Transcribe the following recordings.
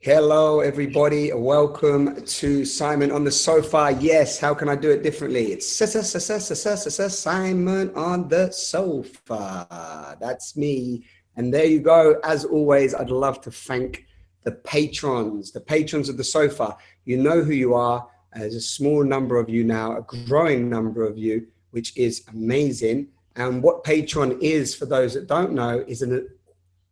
Hello, everybody. Welcome to Simon on the Sofa. Yes, how can I do it differently? It's Simon on the Sofa. That's me. And there you go. As always, I'd love to thank the patrons of the Sofa. You know who you are. There's a small number of you now, a growing number of you, which is amazing. And what Patreon is, for those that don't know, is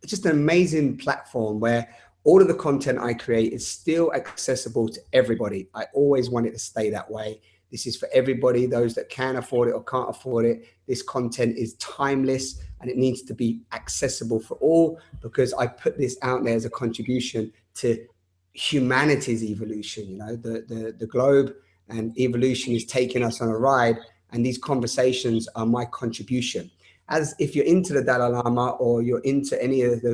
just an amazing platform where all of the content I create is still accessible to everybody. I always want it to stay that way. This is for everybody, those that can afford it or can't afford it. This content is timeless and it needs to be accessible for all, because I put this out there as a contribution to humanity's evolution. You know, the globe and evolution is taking us on a ride, and these conversations are my contribution. As if you're into the Dalai Lama or you're into any of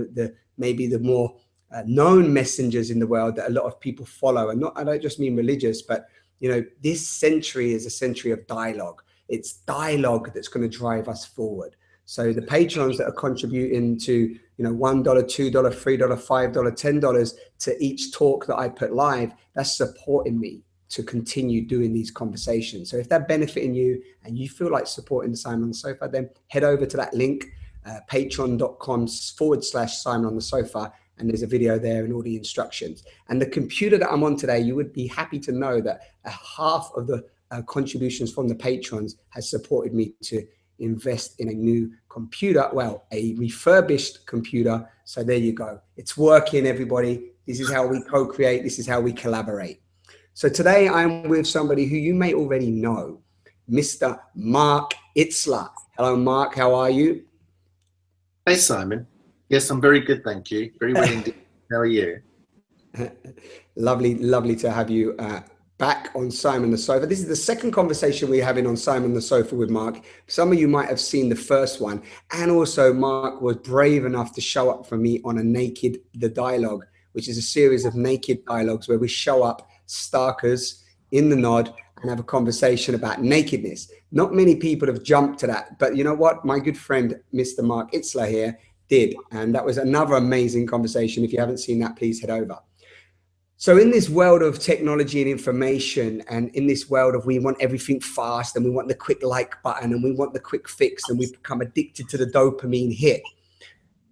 maybe the more known messengers in the world that a lot of people follow, and I don't just mean religious, but you know, this century is a century of dialogue. It's dialogue that's going to drive us forward. So the patrons that are contributing to, you know, $1, $2, $3, $5, $10 to each talk that I put live, that's supporting me to continue doing these conversations. So if they're benefiting you and you feel like supporting Simon on the Sofa, then head over to that link, patreon.com/Simon on the Sofa, and there's a video there and all the instructions. And the computer that I'm on today, you would be happy to know that half of the contributions from the patrons has supported me to invest in a new computer, well, a refurbished computer. So there you go. It's working, everybody. This is how we co-create. This is how we collaborate. So today I'm with somebody who you may already know, Mr. Marc Itzler. Hello, Marc. How are you? Hey, Simon. Yes, I'm very good, thank you. Very well indeed. How are you? Lovely to have you back on Simon the Sofa. This is the second conversation we're having on Simon the Sofa with Marc. Some of you might have seen the first one. And also Marc was brave enough to show up for me on the Dialogue, which is a series of naked dialogues where we show up starkers in the nod and have a conversation about nakedness. Not many people have jumped to that, but you know what? My good friend, Mr. Marc Itzler here, did. And that was another amazing conversation. If you haven't seen that, please head over. So in this world of technology and information, and in this world of we want everything fast and we want the quick like button and we want the quick fix and we've become addicted to the dopamine hit,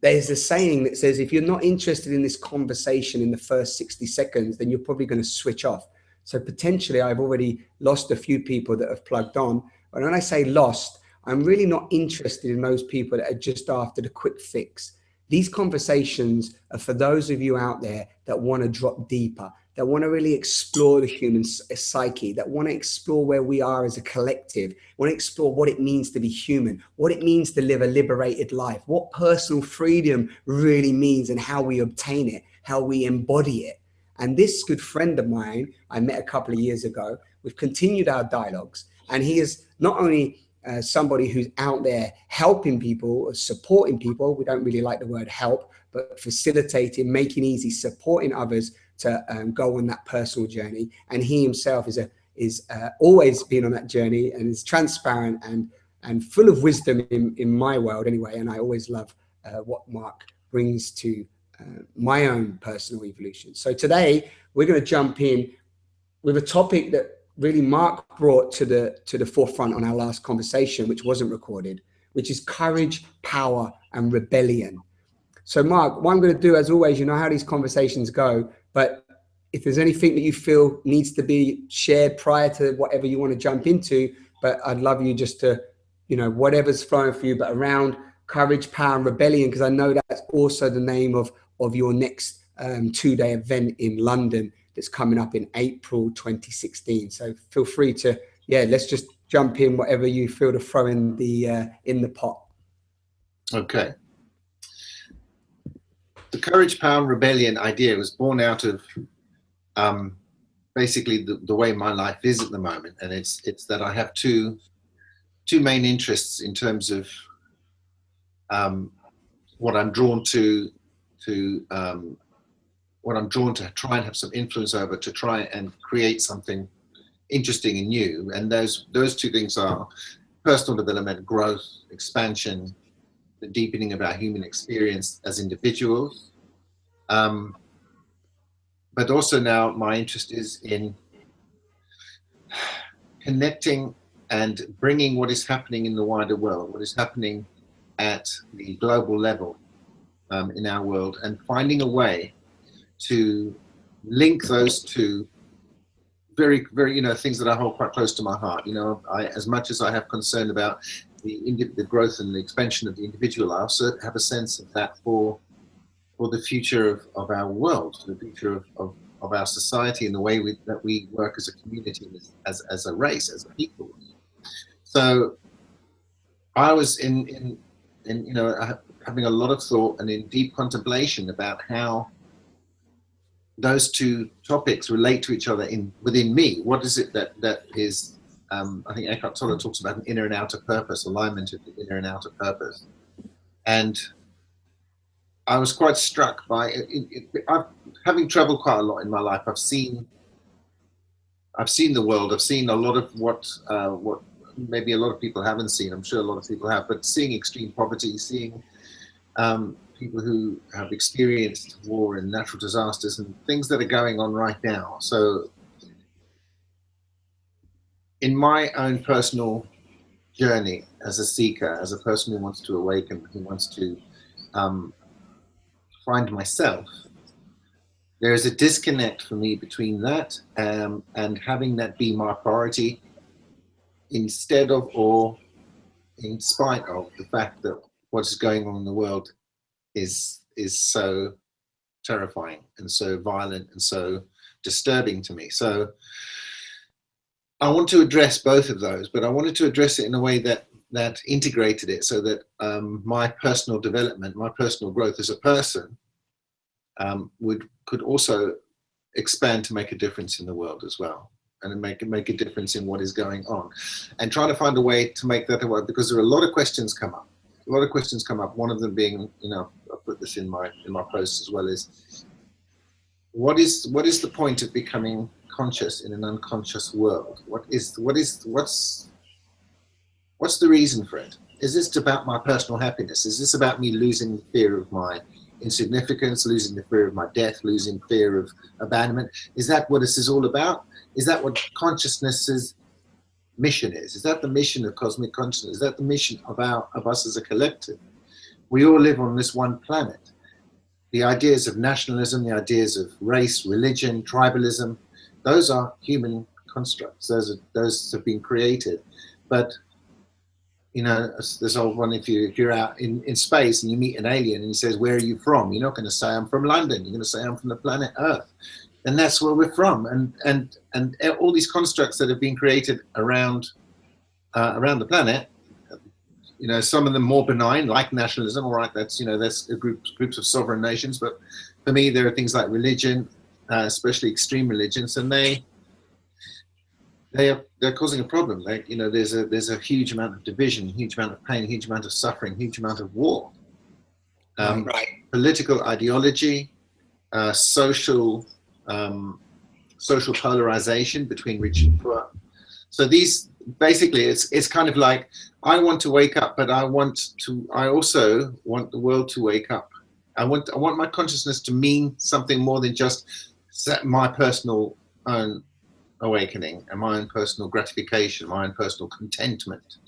there's a saying that says, if you're not interested in this conversation in the first 60 seconds, then you're probably going to switch off. So potentially I've already lost a few people that have plugged on. But when I say lost, I'm really not interested in those people that are just after the quick fix. These conversations are for those of you out there that want to drop deeper, that want to really explore the human psyche, that want to explore where we are as a collective, want to explore what it means to be human, what it means to live a liberated life, what personal freedom really means and how we obtain it, how we embody it. And this good friend of mine, I met a couple of years ago, we've continued our dialogues, and he is not only somebody who's out there helping people, supporting people. We don't really like the word help, but facilitating, making easy, supporting others to go on that personal journey. And he himself is always been on that journey and is transparent and full of wisdom in my world anyway. And I always love what Marc brings to my own personal evolution. So today we're going to jump in with a topic that really Marc brought to the forefront on our last conversation, which wasn't recorded, which is courage, power, and rebellion. So Marc, what I'm going to do, as always, you know how these conversations go, but if there's anything that you feel needs to be shared prior to whatever you want to jump into, but I'd love you just to, you know, whatever's flowing for you, but around courage, power, and rebellion, because I know that's also the name of your next 2-day event in London that's coming up in April 2016. So feel free to, let's just jump in whatever you feel to throw in the pot. Okay. The courage, power, and rebellion idea was born out of basically the way my life is at the moment, and it's that I have two main interests in terms of what I'm drawn to try and have some influence over, to try and create something interesting and new. And those two things are personal development, growth, expansion, the deepening of our human experience as individuals, but also now my interest is in connecting and bringing what is happening in the wider world, what is happening at the global level in our world, and finding a way to link those two very, very, things that I hold quite close to my heart. As much as I have concern about the growth and the expansion of the individual, I also have a sense of that for the future of our world, for the future of our society, and the way that we work as a community, as a race, as a people. So I was in having a lot of thought and in deep contemplation about how those two topics relate to each other within me. What is it that is, I think Eckhart Tolle talks about an inner and outer purpose, alignment of the inner and outer purpose. And I was quite struck by having traveled quite a lot in my life. I've seen the world. I've seen a lot of what maybe a lot of people haven't seen. I'm sure a lot of people have, but seeing extreme poverty, seeing people who have experienced war and natural disasters and things that are going on right now. So in my own personal journey as a seeker, as a person who wants to awaken, who wants to find myself, there is a disconnect for me between that and having that be my priority, instead of or in spite of the fact that what is going on in the world is so terrifying and so violent and so disturbing to me. So I want to address both of those, but I wanted to address it in a way that integrated it, so that my personal development, my personal growth as a person could also expand to make a difference in the world as well, and make a difference in what is going on, and trying to find a way to make that work, because there are a lot of questions come up. One of them being, I put this in my post as well, is what is the point of becoming conscious in an unconscious world? What's the reason for it? Is this about my personal happiness? Is this about me losing the fear of my insignificance, losing the fear of my death, losing fear of abandonment? Is that what this is all about? Is that what consciousness's mission is? Is that the mission of cosmic consciousness? Is that the mission of us as a collective? We all live on this one planet. The ideas of nationalism, the ideas of race, religion, tribalism, those are human constructs. Those have been created. But this old one, if you're out in space and you meet an alien and he says, "Where are you from?" You're not going to say, "I'm from London." You're going to say, "I'm from the planet Earth." And that's where we're from. And all these constructs that have been created around the planet, some of them more benign, like nationalism. All right, that's groups of sovereign nations. But for me, there are things like religion, especially extreme religions, and they're causing a problem. There's a huge amount of division, huge amount of pain, huge amount of suffering, huge amount of war, Right. political ideology, social polarization between rich and poor. So these basically, it's kind of like, I want to wake up, but I also want the world to wake up. I want my consciousness to mean something more than just my personal own awakening and my own personal gratification, my own personal contentment.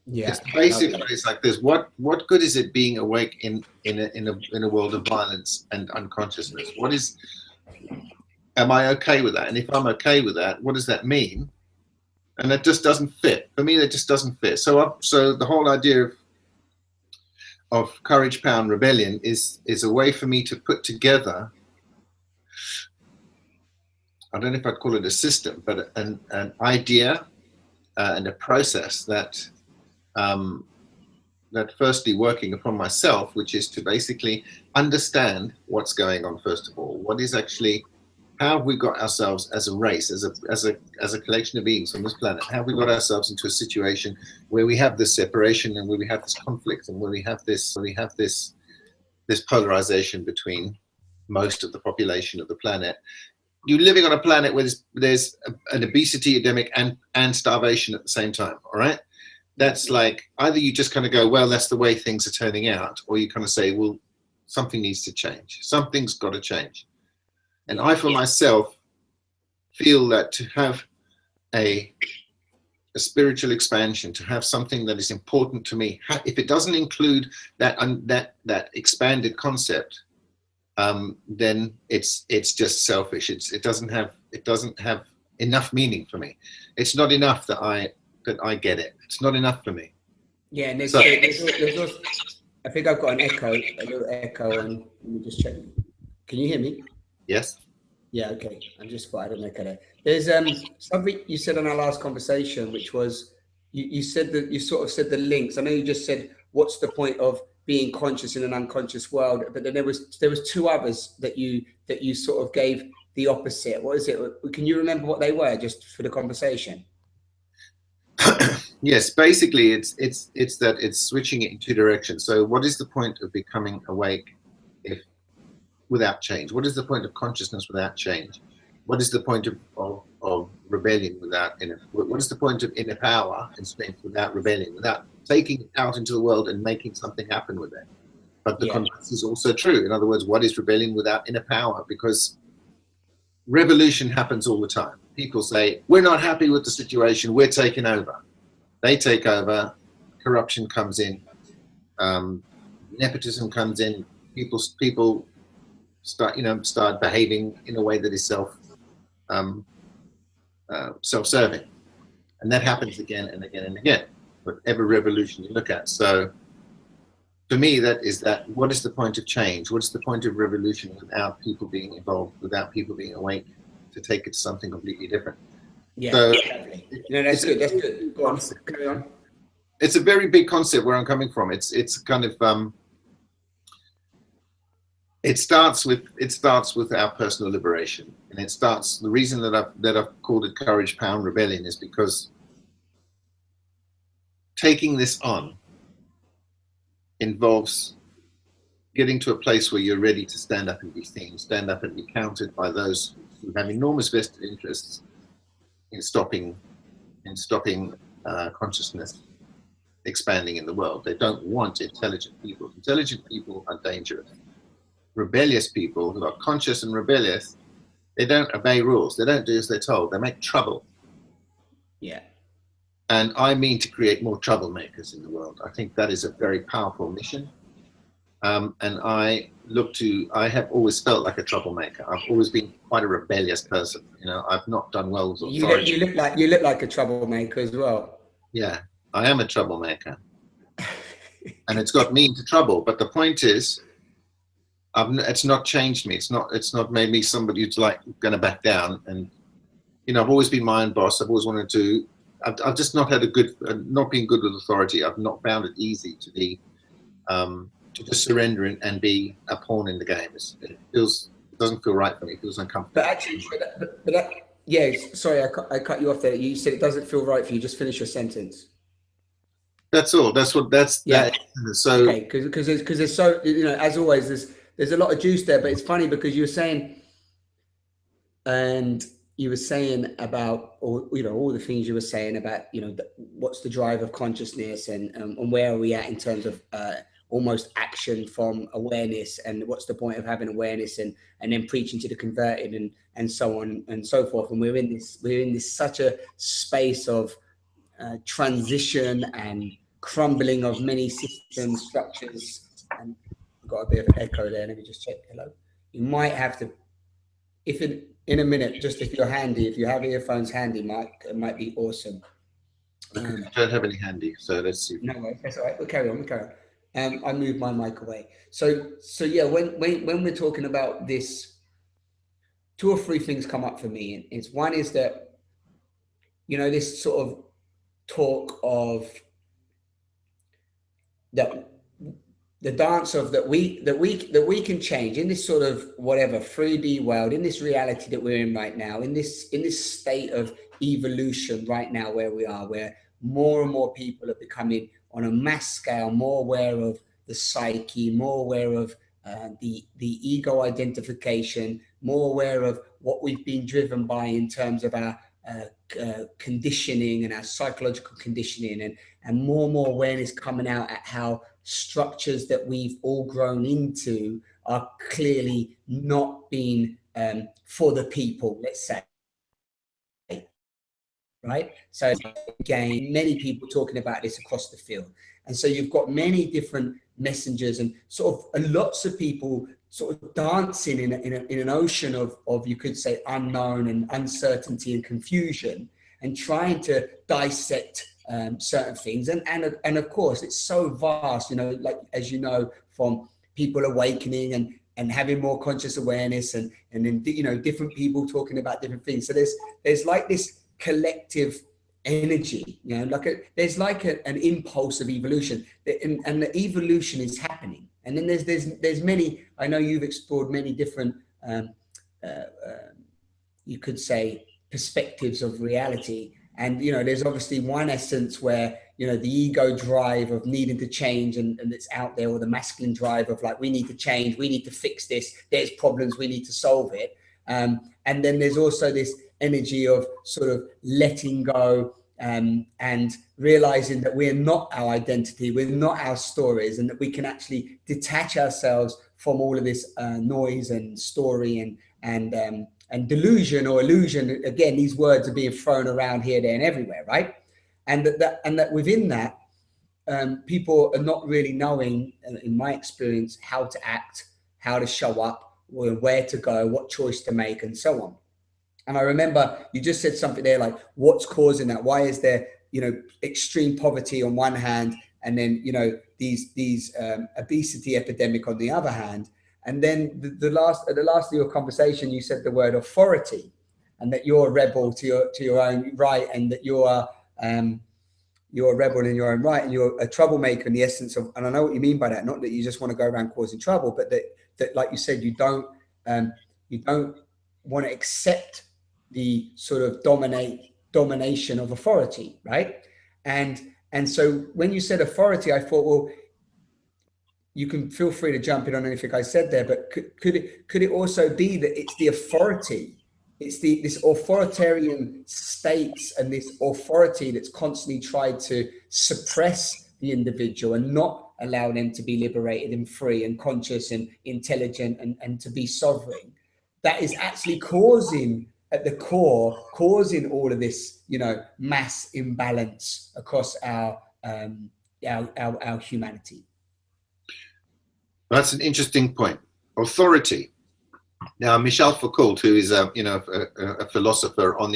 Yeah. It's basically, it's like this: what good is it being awake in a world of violence and unconsciousness? Am I okay with that? And if I'm okay with that, what does that mean? And that just doesn't fit. For me, that just doesn't fit. So the whole idea of courage, power, and rebellion is a way for me to put together, I don't know if I'd call it a system, but an idea and a process that firstly working upon myself, which is to basically understand what's going on. First of all, what is actually, how have we got ourselves as a race, as a collection of beings on this planet? How have we got ourselves into a situation where we have this separation and where we have this conflict and where we have this polarization between most of the population of the planet? You're living on a planet where there's an obesity epidemic and starvation at the same time. All right, that's like, either you just kind of go, well, that's the way things are turning out, or you kind of say, well, something needs to change. Something's got to change. And I, for myself, feel that to have a spiritual expansion, to have something that is important to me, if it doesn't include that expanded concept, then it's just selfish. It doesn't have enough meaning for me. It's not enough that I get it. It's not enough for me. Yeah, and there's also, I think I've got a little echo, and let me just check. Can you hear me? Yes. Yeah, okay. I just thought I had an echo there. There's something you said on our last conversation, which was you said that you sort of said the links. I know you just said what's the point of being conscious in an unconscious world, but then there was two others that you sort of gave the opposite. What is it? Can you remember what they were, just for the conversation? Yes, basically it's that it's switching it in two directions. So what is the point of becoming awake without change? What is the point of consciousness without change? What is the point of rebellion without inner? What is the point of inner power and strength without rebellion, without taking it out into the world and making something happen with it? But the converse is also true. In other words, what is rebellion without inner power? Because revolution happens all the time. People say, we're not happy with the situation, we're taking over. They take over, corruption comes in, nepotism comes in, people start behaving in a way that is self-serving. And that happens again and again and again, whatever revolution you look at. So for me, what is the point of change? What is the point of revolution without people being involved, without people being awake to take it to something completely different? Yeah, so exactly. No, that's good. That's good. Go on. Carry on. It's a very big concept where I'm coming from. It's kind of it starts with our personal liberation, and the reason that I've called it courage, power, and rebellion is because taking this on involves getting to a place where you're ready to stand up and be seen, stand up and be counted by those who have enormous vested interests in stopping consciousness expanding in the world. They don't want intelligent people. Intelligent people are dangerous. Rebellious people who are conscious and rebellious, they don't obey rules. They don't do as they're told. They make trouble. Yeah. And I mean to create more troublemakers in the world. I think that is a very powerful mission. And I have always felt like a troublemaker. I've always been quite a rebellious person. I've not done well with authority. You look like a troublemaker as well. Yeah, I am a troublemaker. And it's got me into trouble. But the point is, it's not changed me. It's not made me somebody who's like going to back down. And, I've always been my own boss. I've always wanted to, I've just not not been good with authority. I've not found it easy to be, to just surrender and be a pawn in the game. It doesn't feel right for me. It feels uncomfortable. But actually, yeah, sorry, I cut you off there. You said it doesn't feel right for you. Just finish your sentence. That's all. That's yeah. That. So, okay, because there's so, as always, there's a lot of juice there, but it's funny because you were saying, and you were saying about all the things you were saying about what's the drive of consciousness and where are we at in terms of almost action from awareness, and what's the point of having awareness and then preaching to the converted and so on and so forth. And we're in this such a space of transition and crumbling of many systems, structures, and I've got a bit of an echo there. Let me just check. Hello. You might have to, if in a minute, just if you're handy, if you have earphones handy, Mike, it might be awesome. I don't have any handy, so let's see. No way, that's all right. We'll carry on. I moved my mic away. So yeah, when we're talking about this, two or three things come up for me. And it's one is that, this sort of talk of that the dance of that we can change in this sort of whatever 3D world, in this reality that we're in right now, in this state of evolution right now where we are, where more and more people are becoming on a mass scale more aware of the psyche, more aware of the ego identification, more aware of what we've been driven by in terms of our conditioning and our psychological conditioning, and more awareness coming out at how structures that we've all grown into are clearly not being for the people, let's say, right? So again, many people talking about this across the field. And so you've got many different messengers and sort of lots of people sort of dancing in an ocean of, you could say, unknown and uncertainty and confusion, and trying to dissect certain things. And of course, it's so vast, you know, like, as you know, from people awakening and having more conscious awareness, and then, you know, different people talking about different things. So there's like this collective energy, you know, like there's like an impulse of evolution, and the evolution is happening. And then there's many, I know you've explored many different you could say perspectives of reality. And, you know, there's obviously one essence where, you know, the ego drive of needing to change and it's out there, or the masculine drive of like, we need to change, we need to fix this, there's problems, we need to solve it. And then there's also this energy of sort of letting go, and realizing that we're not our identity, we're not our stories, and that we can actually detach ourselves from all of this noise and story and delusion or illusion. Again, these words are being thrown around here, there, and everywhere, right? And that within that, people are not really knowing, in my experience, how to act, how to show up, where to go, what choice to make, and so on. And I remember you just said something there like, what's causing that? Why is there, you know, extreme poverty on one hand, and then, you know, these obesity epidemic on the other hand? And then at the last of your conversation, you said the word authority, and that you're a rebel to your own right, and that you're a rebel in your own right, and you're a troublemaker in the essence of, and I know what you mean by that, not that you just want to go around causing trouble, but that like you said, you don't want to accept the sort of domination of authority, right? And so when you said authority, I thought, well, you can feel free to jump in on anything I said there, but could it also be that it's the authority, it's this authoritarian states and this authority that's constantly tried to suppress the individual and not allow them to be liberated and free and conscious and intelligent and to be sovereign, that is actually causing, at the core, causing all of this, you know, mass imbalance across our humanity? That's an interesting point. Authority. Now, Michel Foucault, who is a philosopher and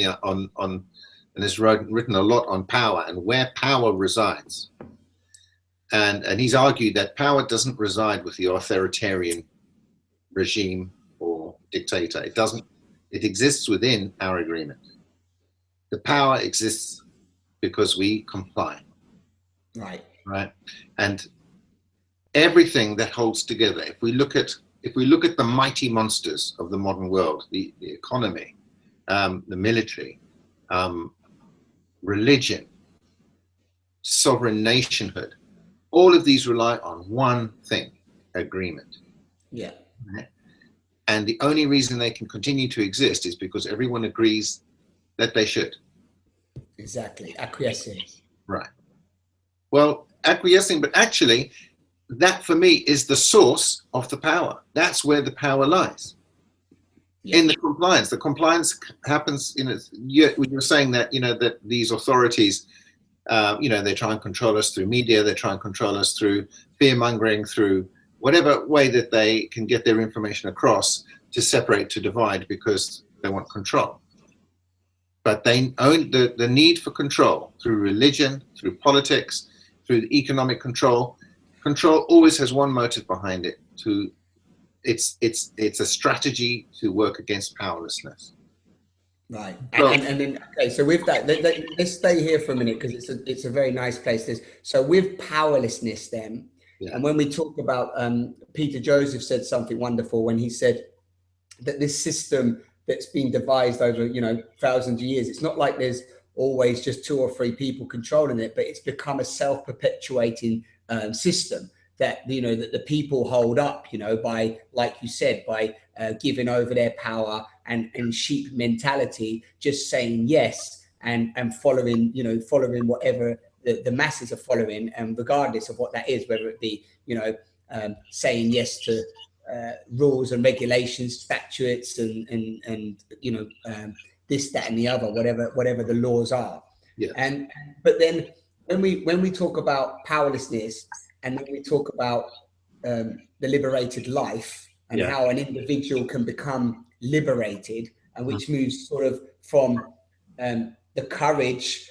has written a lot on power and where power resides, and he's argued that power doesn't reside with the authoritarian regime or dictator. It doesn't. It exists within our agreement. The power exists because we comply. Right. Right. And everything that holds together, if we look at the mighty monsters of the modern world, the economy, the military, religion, sovereign nationhood, all of these rely on one thing: agreement. Yeah. Right? And the only reason they can continue to exist is because everyone agrees that they should. Exactly. Acquiescing. Right. Well, acquiescing, but actually, that for me is the source of the power. That's where the power lies. Yeah. In the compliance. The compliance happens, you know, you're saying that, you know, that these authorities, you know, they try and control us through media, they try and control us through fear mongering, through whatever way that they can get their information across to separate, to divide, because they want control. But they own the need for control through religion, through politics, through economic control. Control always has one motive behind it: it's a strategy to work against powerlessness. Right. And then, okay, so with that, let's stay here for a minute, because it's a very nice place. So with powerlessness then, yeah. And when we talk about, Peter Joseph said something wonderful when he said that this system that's been devised over, you know, thousands of years, it's not like there's always just 2 or 3 people controlling it, but it's become a self-perpetuating system that, you know, that the people hold up, you know, by, like you said, by giving over their power and sheep mentality, just saying yes and following, you know, following whatever the masses are following, and regardless of what that is, whether it be, you know, saying yes to rules and regulations, statutes, and this, that, and the other, whatever the laws are. Yeah. But then when we talk about powerlessness, and then we talk about the liberated life, and how an individual can become liberated, and which moves sort of from the courage,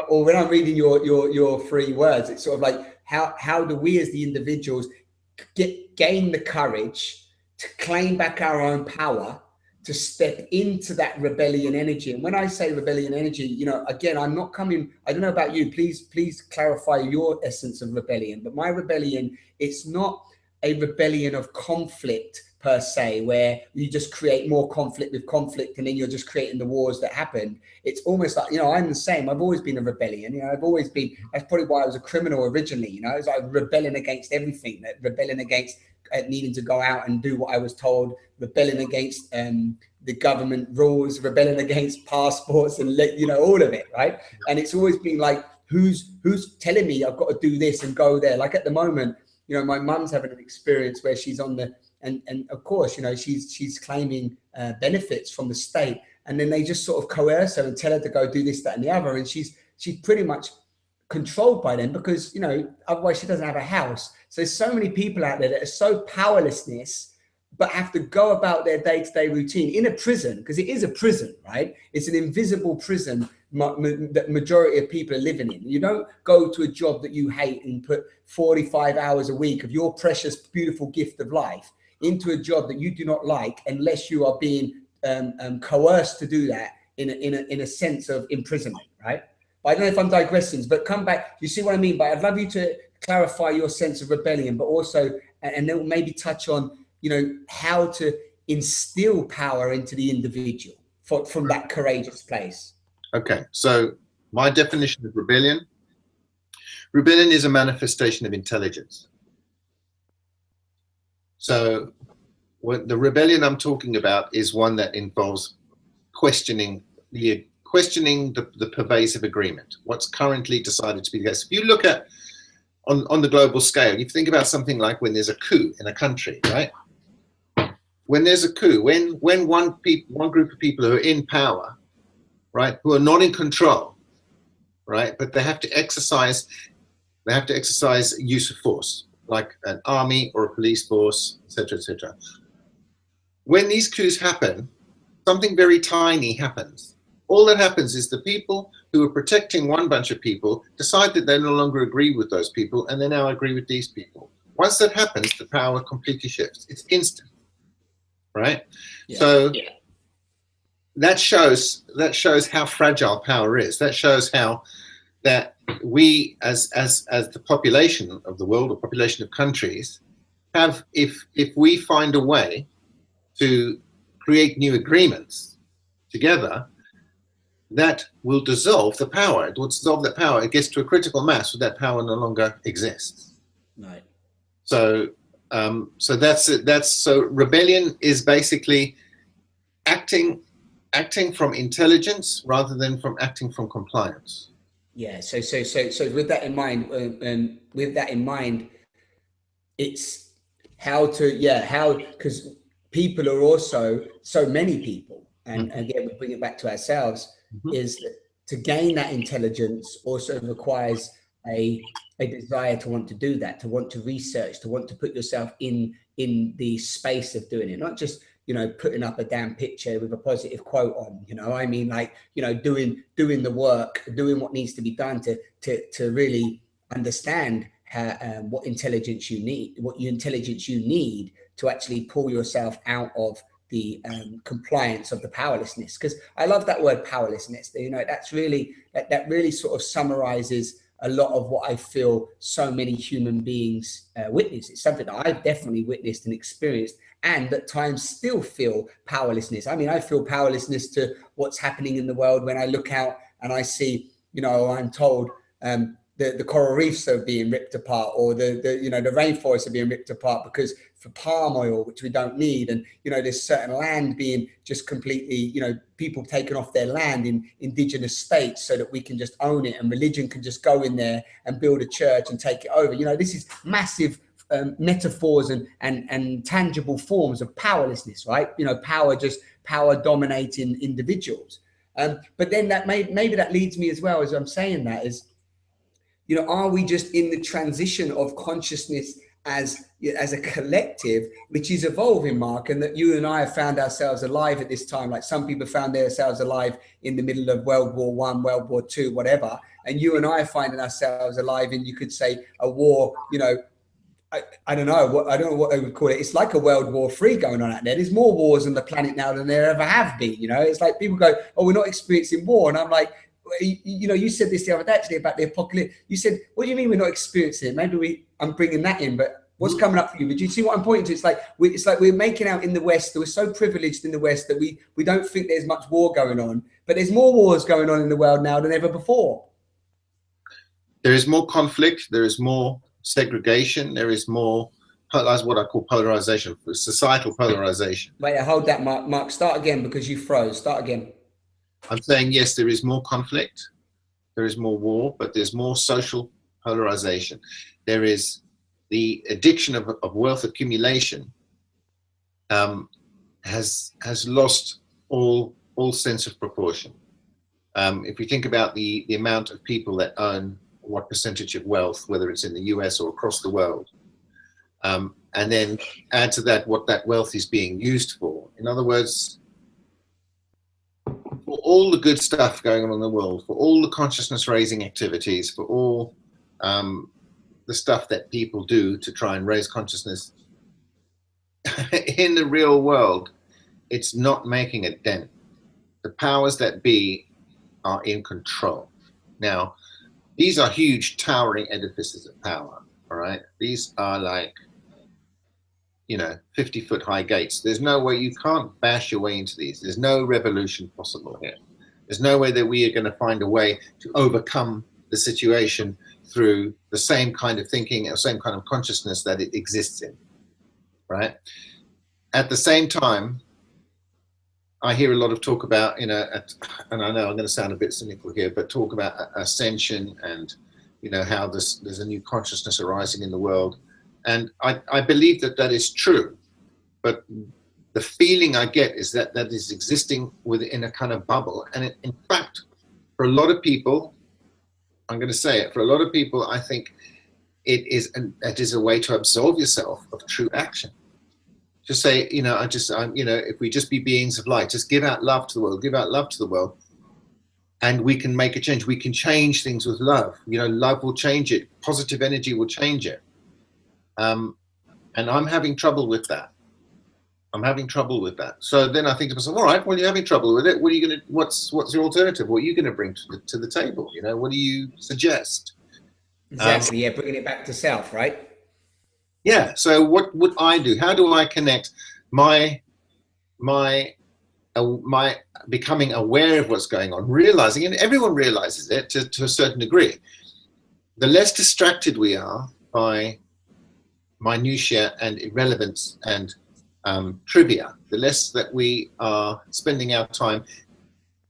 or when I'm reading your 3 words, it's sort of like how do we as the individuals gain the courage to claim back our own power, to step into that rebellion energy. And when I say rebellion energy, again, I'm not coming, I don't know about you, please clarify your essence of rebellion. But my rebellion, it's not a rebellion of conflict per se, where you just create more conflict with conflict, and then you're just creating the wars that happen. It's almost like, I'm the same. I've always been a rebellion. I've always been, that's probably why I was a criminal originally. I was like rebelling against everything, rebelling against needing to go out and do what I was told, rebelling against the government rules, rebelling against passports, and all of it, right? And it's always been like, who's telling me I've got to do this and go there? Like at the moment, my mum's having an experience where she's on the, and of course, she's claiming benefits from the state, and then they just sort of coerce her and tell her to go do this, that, and the other, and she's pretty much controlled by them, because otherwise she doesn't have a house. So there's so many people out there that are so powerlessness, but have to go about their day-to-day routine in a prison, because it is a prison, right? It's an invisible prison that majority of people are living in. You don't go to a job that you hate and put 45 hours a week of your precious, beautiful gift of life into a job that you do not like, unless you are being coerced to do that in a sense of imprisonment, right? But I don't know if I'm digressing, but come back. You see what I mean? But I'd love you to clarify your sense of rebellion, but also, and then maybe touch on, how to instill power into the individual from that courageous place. Okay, so my definition of rebellion is a manifestation of intelligence. So the rebellion I'm talking about is one that involves questioning the pervasive agreement, what's currently decided to be the case. If you look at on the global scale, you think about something like when there's a coup in a country, right? When there's a coup, when one group of people who are in power, right, who are not in control, right, but they have to exercise use of force, like an army or a police force, etc., etc. When these coups happen, something very tiny happens. All that happens is the people who are protecting one bunch of people decide that they no longer agree with those people, and they now agree with these people. Once that happens, the power completely shifts. It's instant, right? Yeah. So that shows how fragile power is. That shows how that we, as the population of the world or population of countries, have, if we find a way to create new agreements together, that will dissolve the power. It will dissolve that power. It gets to a critical mass where that power no longer exists. Right. So so rebellion is basically acting from intelligence rather than from acting from compliance. Yeah. So with that in mind, it's because people are also, so many people, and again, we bring it back to ourselves, is that to gain that intelligence also requires a desire to want to do that, to want to research, to want to put yourself in the space of doing it, not just putting up a damn picture with a positive quote on, I mean, like, doing the work, doing what needs to be done to really understand how, what intelligence you need to actually pull yourself out of the compliance of the powerlessness. Because I love that word powerlessness. That's really, that really sort of summarizes a lot of what I feel so many human beings witness. It's something that I've definitely witnessed and experienced, and at times still feel powerlessness. I mean, I feel powerlessness to what's happening in the world when I look out and I see, I'm told the coral reefs are being ripped apart, or the rainforests are being ripped apart because for palm oil, which we don't need. And, there's certain land being just completely, people taking off their land in indigenous states so that we can just own it, and religion can just go in there and build a church and take it over. This is massive metaphors and tangible forms of powerlessness, right? You know, power dominating individuals. But then that maybe that leads me as well, as I'm saying that, is, you know, are we just in the transition of consciousness as a collective, which is evolving, Mark, and that you and I have found ourselves alive at this time? Like some people found themselves alive in the middle of World War I, World War II, whatever. And you and I are finding ourselves alive in, you could say, a war, you know, I don't know what I would call it. It's like a World War III going on out there. There's more wars on the planet now than there ever have been. You know, it's like people go, "Oh, we're not experiencing war," and I'm like, you know, you said this the other day actually about the apocalypse. You said, "What do you mean we're not experiencing it?" Maybe I'm bringing that in, but what's coming up for you? But do you see what I'm pointing to? It's like we're making out in the West that we're so privileged in the West that we don't think there's much war going on, but there's more wars going on in the world now than ever before. There is more conflict. There is more segregation. There is more, that's what I call polarization, societal polarization. Wait, hold that, Mark. Mark, start again because you froze. Start again. I'm saying, yes, there is more conflict. There is more war, but there's more social polarization. There is the addiction of wealth accumulation has lost all sense of proportion. If we think about the amount of people that own what percentage of wealth, whether it's in the US or across the world, and then add to that what that wealth is being used for. In other words, for all the good stuff going on in the world, for all the consciousness raising activities, for all the stuff that people do to try and raise consciousness in the real world, it's not making a dent. The powers that be are in control. Now, these are huge towering edifices of power, all right? These are like, you know, 50-foot high gates. There's no way, you can't bash your way into these. There's no revolution possible here. There's no way that we are going to find a way to overcome the situation through the same kind of thinking or same kind of consciousness that it exists in, right? At the same time, I hear a lot of talk about, you know, and I know I'm going to sound a bit cynical here, but talk about ascension and, you know, how there's a new consciousness arising in the world. And I believe that is true, but the feeling I get is that is existing within a kind of bubble. And in fact, for a lot of people, I'm going to say it, for a lot of people, I think it is a way to absolve yourself of true action. Just say, you know, you know, if we just be beings of light, just give out love to the world, give out love to the world, and we can make a change. We can change things with love. You know, love will change it. Positive energy will change it. And I'm having trouble with that. So then I think to myself, all right, well, you're having trouble with it. What are you going to, what's your alternative? What are you going to bring to the table? You know, what do you suggest? Exactly. Yeah. Bringing it back to self, right? Yeah. So what would I do? How do I connect my becoming aware of what's going on, realizing, and everyone realizes it to a certain degree. The less distracted we are by minutiae and irrelevance and trivia, the less that we are spending our time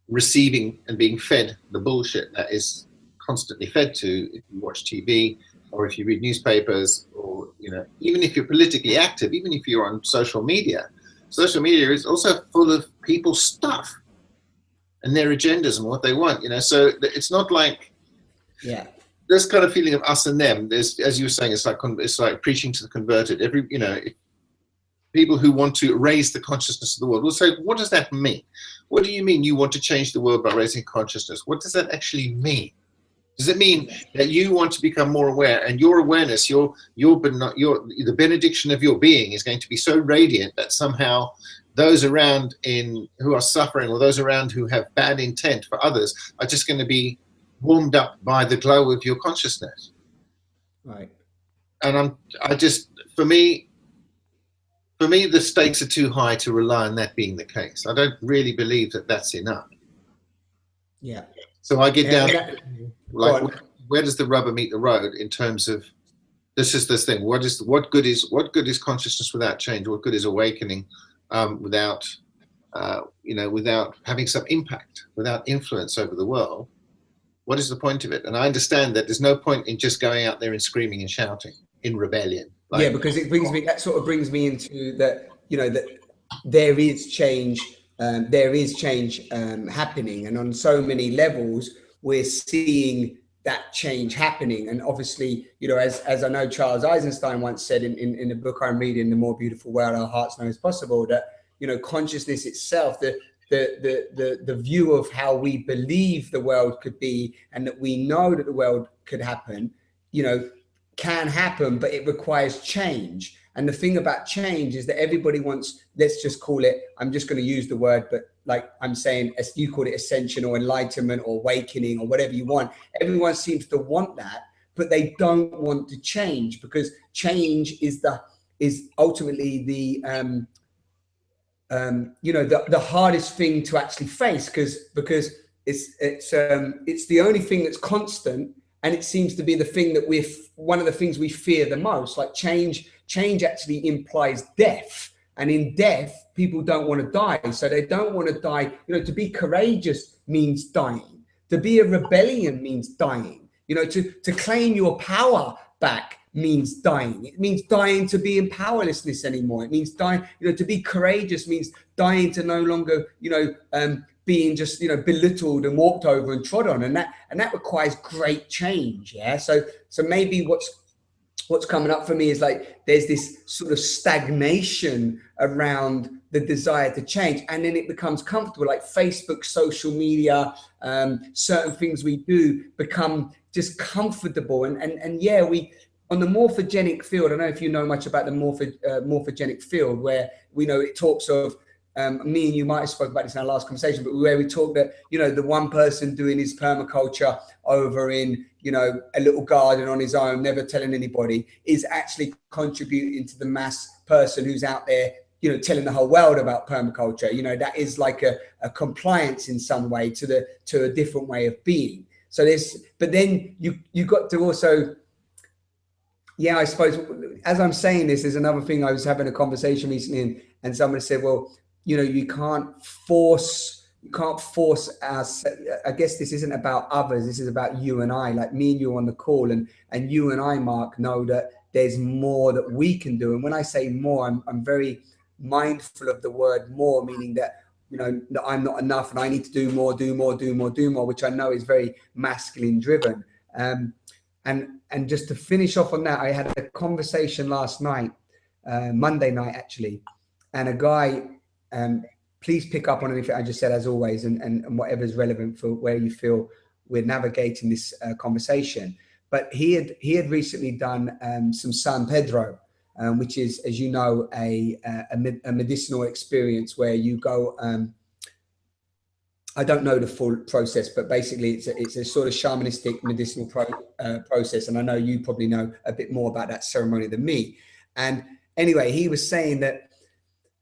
receiving and being fed the bullshit that is constantly fed to, if you watch TV or if you read newspapers, or, you know, even if you're politically active, even if you're on social media is also full of people's stuff and their agendas and what they want, you know. So it's not like, yeah, this kind of feeling of us and them. There's, as you were saying, it's like preaching to the converted. You know, people who want to raise the consciousness of the world will say, what does that mean? What do you mean you want to change the world by raising consciousness? What does that actually mean? Does it mean that you want to become more aware, and your awareness, the benediction of your being is going to be so radiant that somehow those around who are suffering, or those around who have bad intent for others, are just going to be warmed up by the glow of your consciousness? Right. And for me, the stakes are too high to rely on that being the case. I don't really believe that that's enough. Yeah. So I get down, where does the rubber meet the road in terms of this thing? What good is consciousness without change? What good is awakening without having some impact, without influence over the world? What is the point of it? And I understand that there's no point in just going out there and screaming and shouting in rebellion. Yeah, because it brings me, that sort of brings me into that, you know, that there is change, happening, and on so many levels we're seeing that change happening. And obviously, you know, as I know Charles Eisenstein once said in the book I'm reading, The More Beautiful World Our Hearts Know Is Possible, that, you know, consciousness itself, the view of how we believe the world could be, and that we know that the world could happen, you know, can happen, but it requires change. And the thing about change is that everybody wants, let's just call it, I'm just going to use the word, but like I'm saying, as you call it, ascension or enlightenment or awakening or whatever you want. Everyone seems to want that, but they don't want to change, because change is ultimately the you know, the hardest thing to actually face, because it's the only thing that's constant, and it seems to be the thing that one of the things we fear the most. Like change actually implies death, and in death people don't want to die, so they don't want to die. You know, to be courageous means dying. To be a rebellion means dying. You know, to claim your power back means dying. It means dying to be in powerlessness anymore. It means dying, you know, to be courageous means dying to no longer, you know, being just, you know, belittled and walked over and trod on. And that requires great change. Yeah. So maybe what's coming up for me is like, there's this sort of stagnation around the desire to change, and then it becomes comfortable, like Facebook, social media, certain things we do become just comfortable. And yeah, on the morphogenic field, I don't know if you know much about the morphogenic field, where we know it talks of, me and you might have spoken about this in our last conversation, but where we talk that, you know, the one person doing his permaculture over in, you know, a little garden on his own, never telling anybody, is actually contributing to the mass person who's out there, you know, telling the whole world about permaculture. You know, that is like a compliance in some way to a different way of being. So but then you got to also, yeah, I suppose as I'm saying this, there's another thing. I was having a conversation recently, and somebody said, well, you know, you can't force us. I guess this isn't about others. This is about you and I, like me and you on the call, and you and I, Mark, know that there's more that we can do. And when I say more, I'm very mindful of the word more, meaning that, you know, that I'm not enough and I need to do more, which I know is very masculine driven. And just to finish off on that, I had a conversation last night, Monday night actually, and a guy, please pick up on anything I just said, as always, and whatever's relevant for where you feel we're navigating this conversation. But he had recently done some San Pedro, which is, as you know, a medicinal experience where you go. I don't know the full process, but basically it's a sort of shamanistic medicinal process. And I know you probably know a bit more about that ceremony than me. And anyway, he was saying that,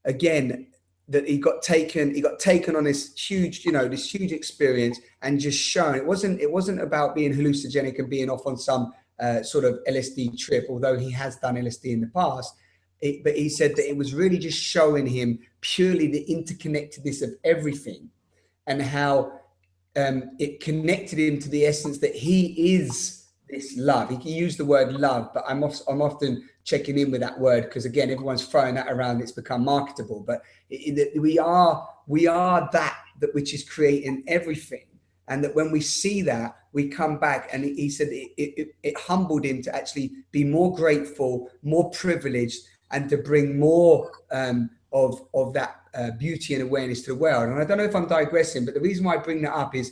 again, that he got taken on this huge, you know, this huge experience, and just shown it wasn't about being hallucinogenic and being off on some sort of LSD trip, although he has done LSD in the past. But he said that it was really just showing him purely the interconnectedness of everything, and how it connected him to the essence that he is this love. He used the word love, but I'm often checking in with that word, because again, everyone's throwing that around. It's become marketable, but we are that which is creating everything. And that when we see that, we come back. And he said it humbled him to actually be more grateful, more privileged, and to bring more of that beauty and awareness to the world. And I don't know if I'm digressing, but the reason why I bring that up is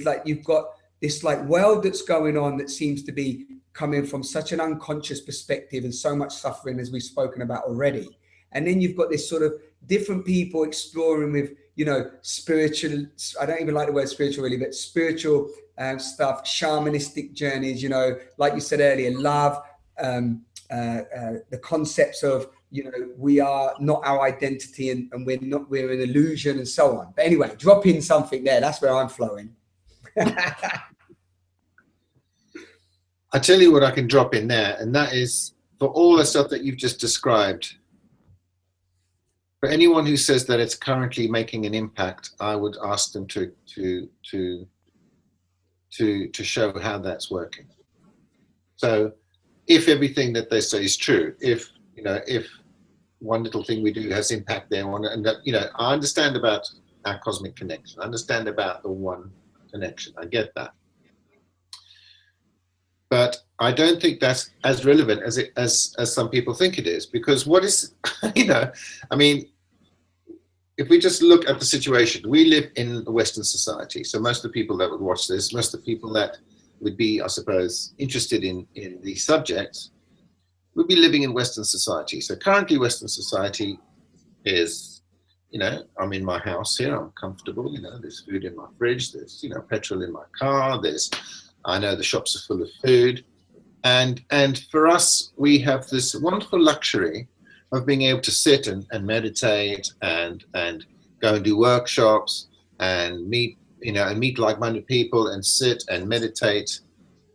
like, you've got this like world that's going on that seems to be coming from such an unconscious perspective, and so much suffering, as we've spoken about already. And then you've got this sort of different people exploring with, you know, spiritual, I don't even like the word spiritual really, but spiritual stuff, shamanistic journeys, you know, like you said earlier, love, the concepts of, you know, we are not our identity, and we're an illusion, and so on. But anyway, drop in something there. That's where I'm flowing. I tell you what I can drop in there, and that is, for all the stuff that you've just described, for anyone who says that it's currently making an impact, I would ask them to show how that's working. So if everything that they say is true, if one little thing we do has impact there, and that, I understand about our cosmic connection. I understand about the one connection. I get that. But I don't think that's as relevant as some people think it is, because what is, I mean, if we just look at the situation, we live in a Western society. So most of the people that would watch this, most of the people that would be, I suppose, interested in these subjects would be living in Western society. So currently Western society is, I'm in my house here, I'm comfortable, there's food in my fridge, there's, petrol in my car, I know the shops are full of food. And for us, we have this wonderful luxury of being able to sit and meditate and go and do workshops and meet like-minded people and sit and meditate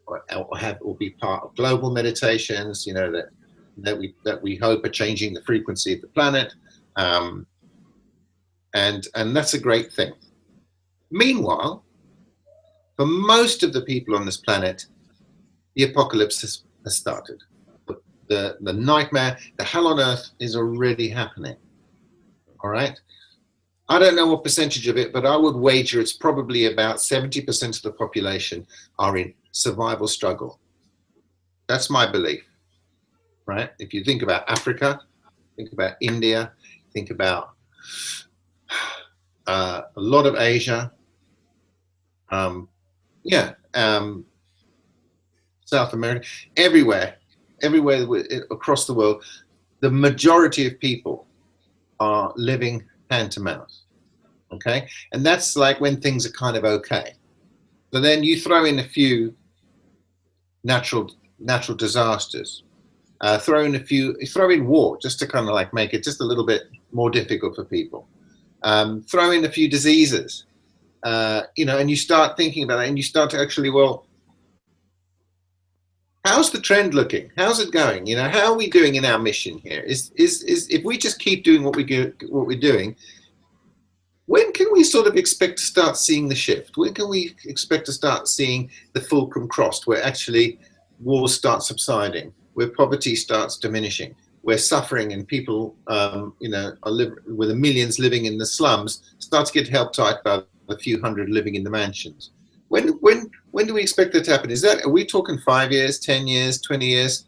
or be part of global meditations, that we hope are changing the frequency of the planet. And that's a great thing. Meanwhile, for most of the people on this planet, the apocalypse has started. The nightmare, the hell on earth is already happening. All right? I don't know what percentage of it, but I would wager it's probably about 70% of the population are in survival struggle. That's my belief, right? If you think about Africa, think about India, think about a lot of Asia, South America, everywhere across the world, the majority of people are living hand to mouth. Okay, and that's like when things are kind of okay. So then you throw in a few natural disasters, throw in war just to kind of like make it just a little bit more difficult for people. Throw in a few diseases, and you start thinking about it, and you start to actually, well, how's the trend looking? How's it going? How are we doing in our mission here? Is if we just keep doing what we're doing, when can we sort of expect to start seeing the shift? When can we expect to start seeing the fulcrum crossed, where actually wars start subsiding, where poverty starts diminishing, where suffering and people, with the millions living in the slums start to get helped out by a few hundred living in the mansions? When do we expect that to happen? Are we talking 5 years, 10 years, 20 years?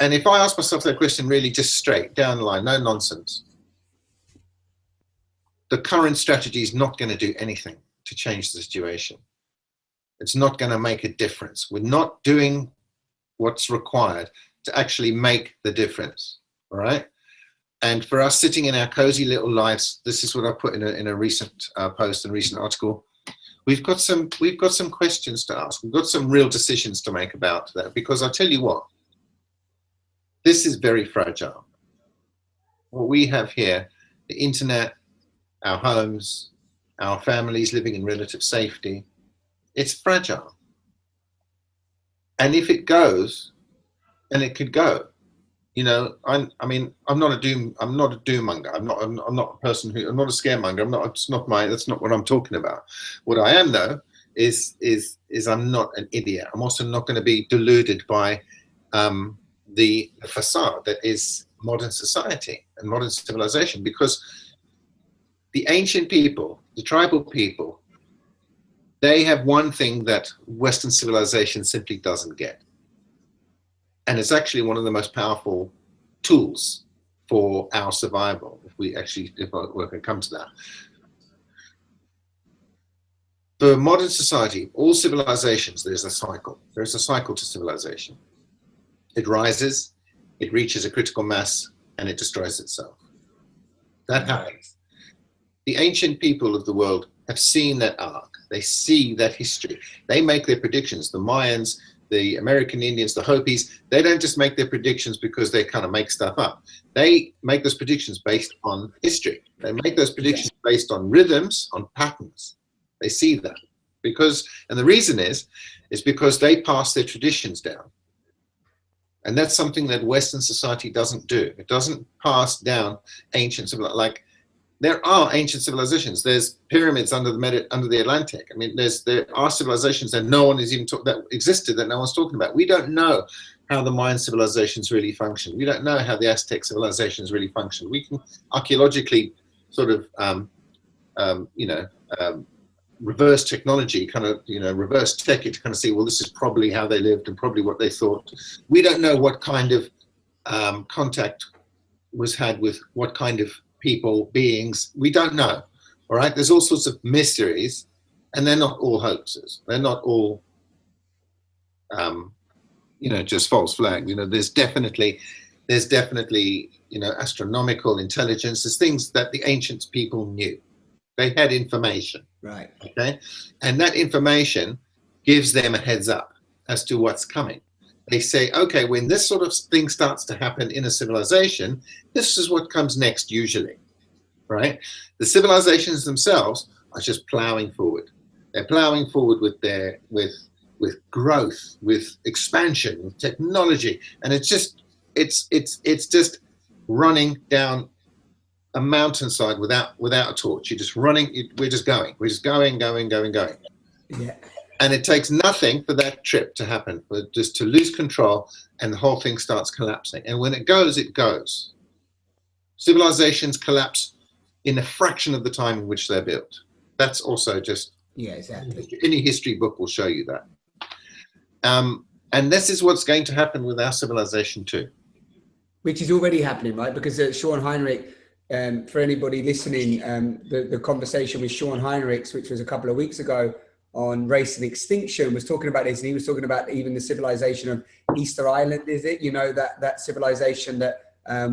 And if I ask myself that question really just straight down the line, no nonsense, the current strategy is not going to do anything to change the situation. It's not going to make a difference. We're not doing what's required to actually make the difference, all right? And for us sitting in our cozy little lives, this is what I put in a recent post and recent article. We've got some questions to ask. We've got some real decisions to make about that, because I'll tell you what, this is very fragile. What we have here, the internet, our homes, our families living in relative safety, it's fragile. And if it goes, and it could go, I'm not a doom-monger. I'm not a person I'm not a scaremonger. That's not what I'm talking about. What I am though is I'm not an idiot. I'm also not going to be deluded by the facade that is modern society and modern civilization, because the ancient people, the tribal people, they have one thing that Western civilization simply doesn't get. And it's actually one of the most powerful tools for our survival, if we can come to that. For modern society, all civilizations, there's a cycle. There's a cycle to civilization. It rises, it reaches a critical mass, and it destroys itself. That happens. The ancient people of the world have seen that arc. They see that history. They make their predictions. The Mayans, the American Indians, the Hopis, they don't just make their predictions because they kind of make stuff up. They make those predictions based on history. They make those predictions based on rhythms, on patterns. They see that. And the reason is because they pass their traditions down. And that's something that Western society doesn't do. It doesn't pass down ancient civilizations. Like, there are ancient civilizations. There's pyramids under the Atlantic. I mean, there are civilizations that no one is even that existed, that no one's talking about. We don't know how the Mayan civilizations really function. We don't know how the Aztec civilizations really function. We can archaeologically sort of, reverse technology, kind of, reverse tech it to kind of see, well, this is probably how they lived and probably what they thought. We don't know what kind of contact was had with what kind of people, beings. We don't know. All right. There's all sorts of mysteries, and they're not all hoaxes. They're not all, just false flags. There's definitely, astronomical intelligence. There's things that the ancient people knew. They had information. Right. Okay. And that information gives them a heads up as to what's coming. They say, okay, when this sort of thing starts to happen in a civilization, this is what comes next usually, right? The civilizations themselves are just plowing forward. They're plowing forward with growth, with expansion, with technology, and it's just running down a mountainside without a torch. You're just running. We're just going. We're just going. Yeah. And it takes nothing for that trip to happen, for just to lose control, and the whole thing starts collapsing. And when it goes, it goes. Civilizations collapse in a fraction of the time in which they're built. That's also just, exactly. Any history book will show you that. And this is what's going to happen with our civilization too. Which is already happening, right? Because Sean Heinrich, for anybody listening, the conversation with Sean Heinrich, which was a couple of weeks ago, on race and extinction, was talking about this, and he was talking about even the civilization of Easter Island, is it? That civilization that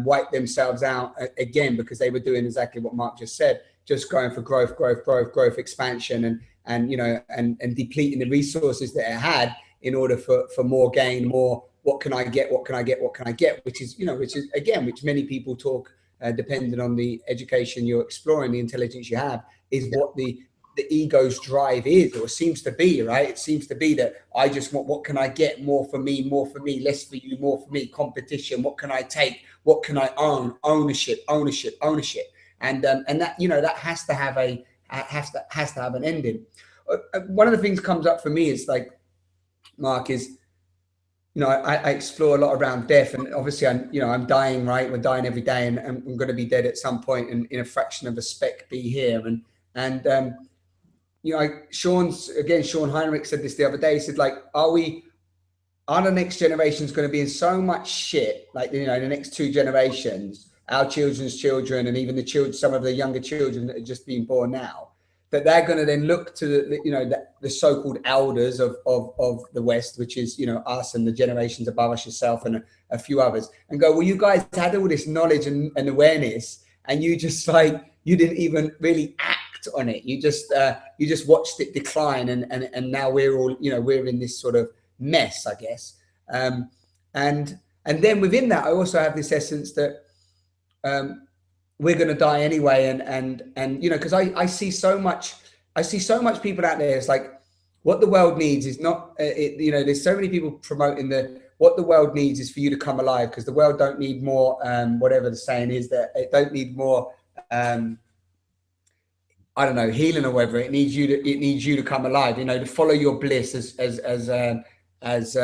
wiped themselves out again because they were doing exactly what Mark just said, just going for growth, expansion, and depleting the resources that it had in order for more gain, more what can I get, which is which many people talk, depending on the education you're exploring, the intelligence you have, is what the ego's drive is, or seems to be, right? It seems to be that I just want, what can I get, more for me, less for you, more for me, competition, what can I take, what can I own, ownership, and that that has to have an ending. One of the things comes up for me is, like, Mark, is I explore a lot around death, and obviously I'm dying, right? We're dying every day, and I'm going to be dead at some point, and in a fraction of a speck be here, and Sean Heinrich said this the other day. He said, like, are the next generations going to be in so much shit, like, the next two generations, our children's children, and even the children, some of the younger children that are just being born now, that they're going to then look to the so-called elders of the West, which is us and the generations above us, yourself and a few others, and go, well, you guys had all this knowledge and awareness, and you just, like, you didn't even really act on it. You just watched it decline, and now we're all we're in this sort of mess, I guess. And then within that, I also have this essence that we're going to die anyway, and because I see so much people out there. It's like, what the world needs is not there's so many people promoting what the world needs is for you to come alive, because the world don't need more whatever the saying is, that it don't need more I don't know, healing or whatever. It needs you to come alive, to follow your bliss, as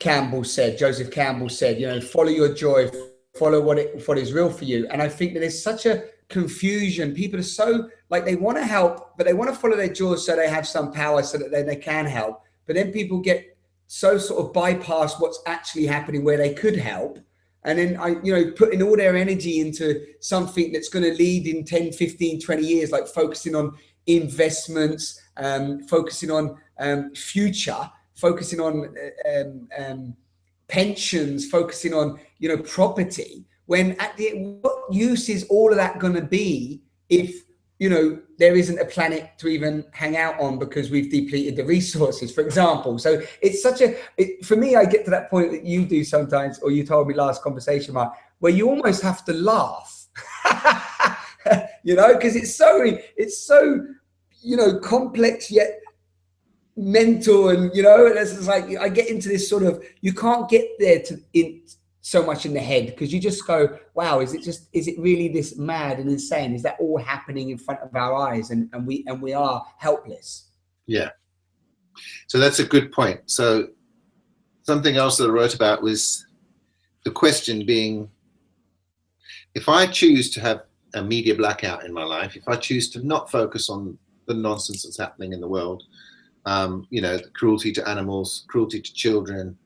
Campbell said, Joseph Campbell said, follow your joy, follow what is real for you. And I think that there's such a confusion. People are so, like, they want to help, but they want to follow their joy so they have some power so that they can help. But then people get so sort of bypass what's actually happening where they could help. And then putting all their energy into something that's going to lead in 10, 15, 20 years, like focusing on investments, focusing on future, focusing on pensions, focusing on, property, when what use is all of that going to be if, there isn't a planet to even hang out on because we've depleted the resources, for example. So it's for me, I get to that point that you do sometimes, or you told me last conversation, Mark, where you almost have to laugh, because it's so, complex yet mental, and, it's like, I get into this sort of, you can't get there so much in the head, because you just go, wow, is it really this mad and insane? Is that all happening in front of our eyes, and we are helpless? Yeah. So that's a good point. So something else that I wrote about was the question being, if I choose to have a media blackout in my life, if I choose to not focus on the nonsense that's happening in the world, you know, cruelty to animals, cruelty to children,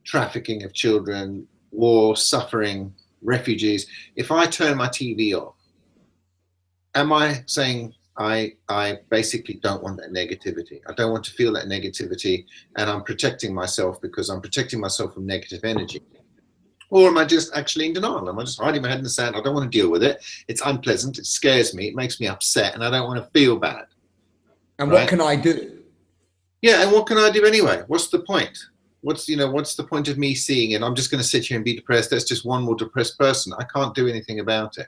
trafficking of children, war, suffering, refugees, if I turn my TV off, am I saying I basically don't want that negativity? I don't want to feel that negativity, and I'm protecting myself because I'm protecting myself from negative energy. Or am I just actually in denial? Am I just hiding my head in the sand? I don't want to deal with it. It's unpleasant. It scares me. It makes me upset, and I don't want to feel bad. And what can I do? Yeah, and what can I do anyway? What's the point? What's the point of me seeing it? I'm just going to sit here and be depressed. That's just one more depressed person. I can't do anything about it.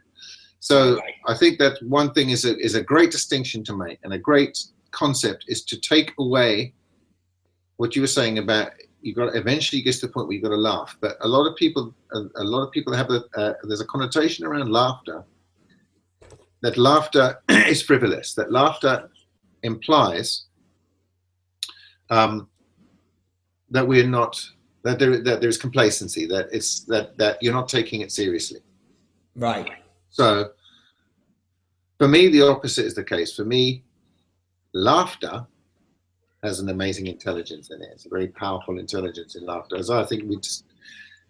So I think that one thing is a great distinction to make, and a great concept is to take away what you were saying about eventually gets to the point where you've got to laugh. But a lot of people have there's a connotation around laughter, that laughter is frivolous, that laughter implies that we're not, that there's complacency, that you're not taking it seriously. Right. So for me, the opposite is the case. For me, laughter has an amazing intelligence in it. It's a very powerful intelligence in laughter. As I think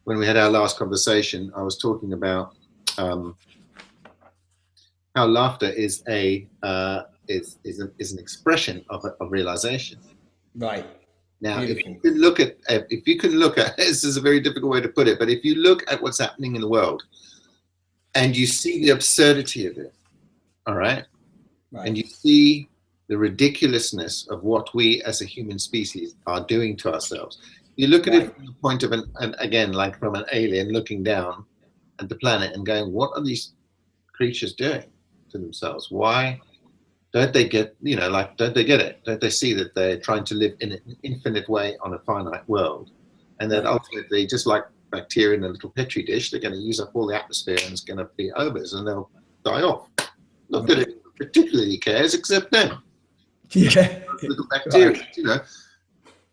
when we had our last conversation, I was talking about how laughter is an expression of realization. Right. Now, Beautiful. if you can look at this is a very difficult way to put it, but if you look at what's happening in the world and you see the absurdity of it, all right, and you see the ridiculousness of what we as a human species are doing to ourselves. You look at it from the point of again, like from an alien looking down at the planet and going, what are these creatures doing to themselves? Why don't they get, don't they get it? Don't they see that they're trying to live in an infinite way on a finite world? And that ultimately, just like bacteria in a little petri dish, they're going to use up all the atmosphere and it's going to be overs and they'll die off. Not that it particularly cares, except them. Yeah. Little bacteria, the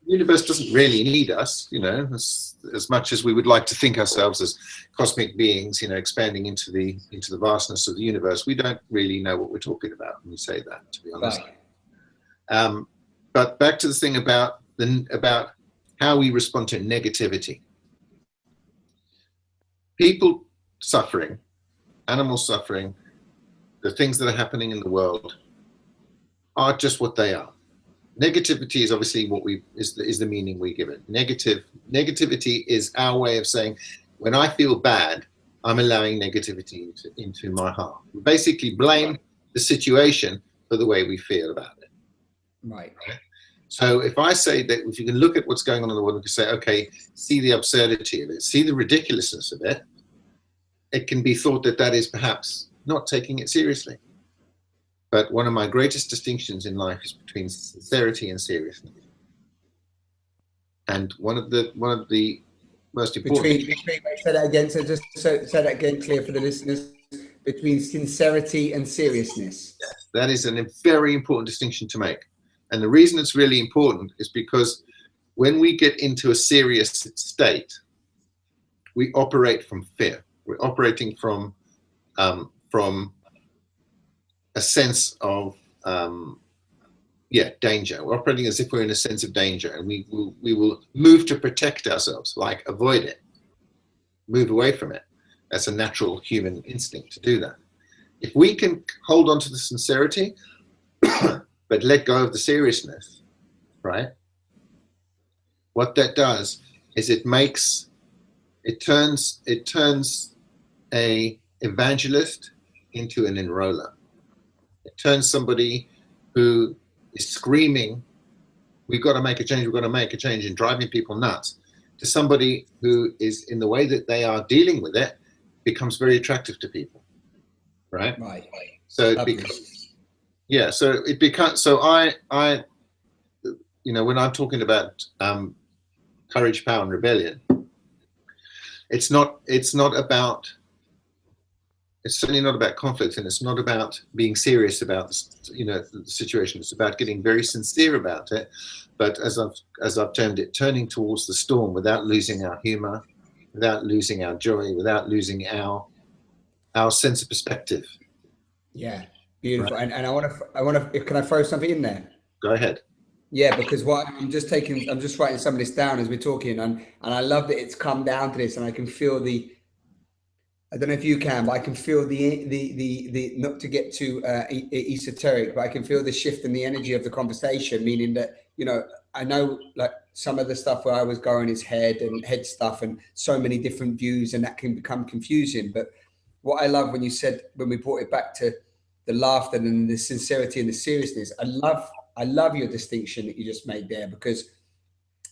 universe doesn't really need us, as much as we would like to think ourselves as cosmic beings, expanding into the vastness of the universe. We don't really know what we're talking about when we say that, to be honest. But back to the thing about how we respond to negativity. People suffering, animals suffering, the things that are happening in the world are just what they are. Negativity is obviously is the meaning we give it. Negativity is our way of saying, when I feel bad, I'm allowing negativity into my heart. We basically blame the situation for the way we feel about it. Right. So if I say that, if you can look at what's going on in the world, we can say, okay, see the absurdity of it, see the ridiculousness of it. It can be thought that is perhaps not taking it seriously. But one of my greatest distinctions in life is between sincerity and seriousness. And one of the most important. Say that again. So just say that again, clear for the listeners. Between sincerity and seriousness. Yes, that is a very important distinction to make. And the reason it's really important is because when we get into a serious state, we operate from fear. We're operating from a sense of danger. We're operating as if we're in a sense of danger, and we will move to protect ourselves, like avoid it, move away from it. That's a natural human instinct to do that. If we can hold on to the sincerity, but let go of the seriousness, right? What that does is it turns a evangelist into an enroller. It turns somebody who is screaming, we've got to make a change, and driving people nuts, to somebody who is, in the way that they are dealing with it, becomes very attractive to people, right? Right. So it becomes, when I'm talking about courage, power, and rebellion, it's not about it's certainly not about conflict, and it's not about being serious about the situation. It's about getting very sincere about it, but as I've termed it, turning towards the storm without losing our humor, without losing our joy, without losing our sense of perspective. Yeah, beautiful. Right? And I want to, can I throw something in there? Go ahead. Yeah, because what I'm just writing some of this down as we're talking, and I love that it's come down to this, and I can feel I don't know if you can, but I can feel the not to get too esoteric, but I can feel the shift in the energy of the conversation, meaning that, I know like some of the stuff where I was going is head stuff and so many different views, and that can become confusing. But what I love when you said, when we brought it back to the laughter and the sincerity and the seriousness, I love your distinction that you just made there, because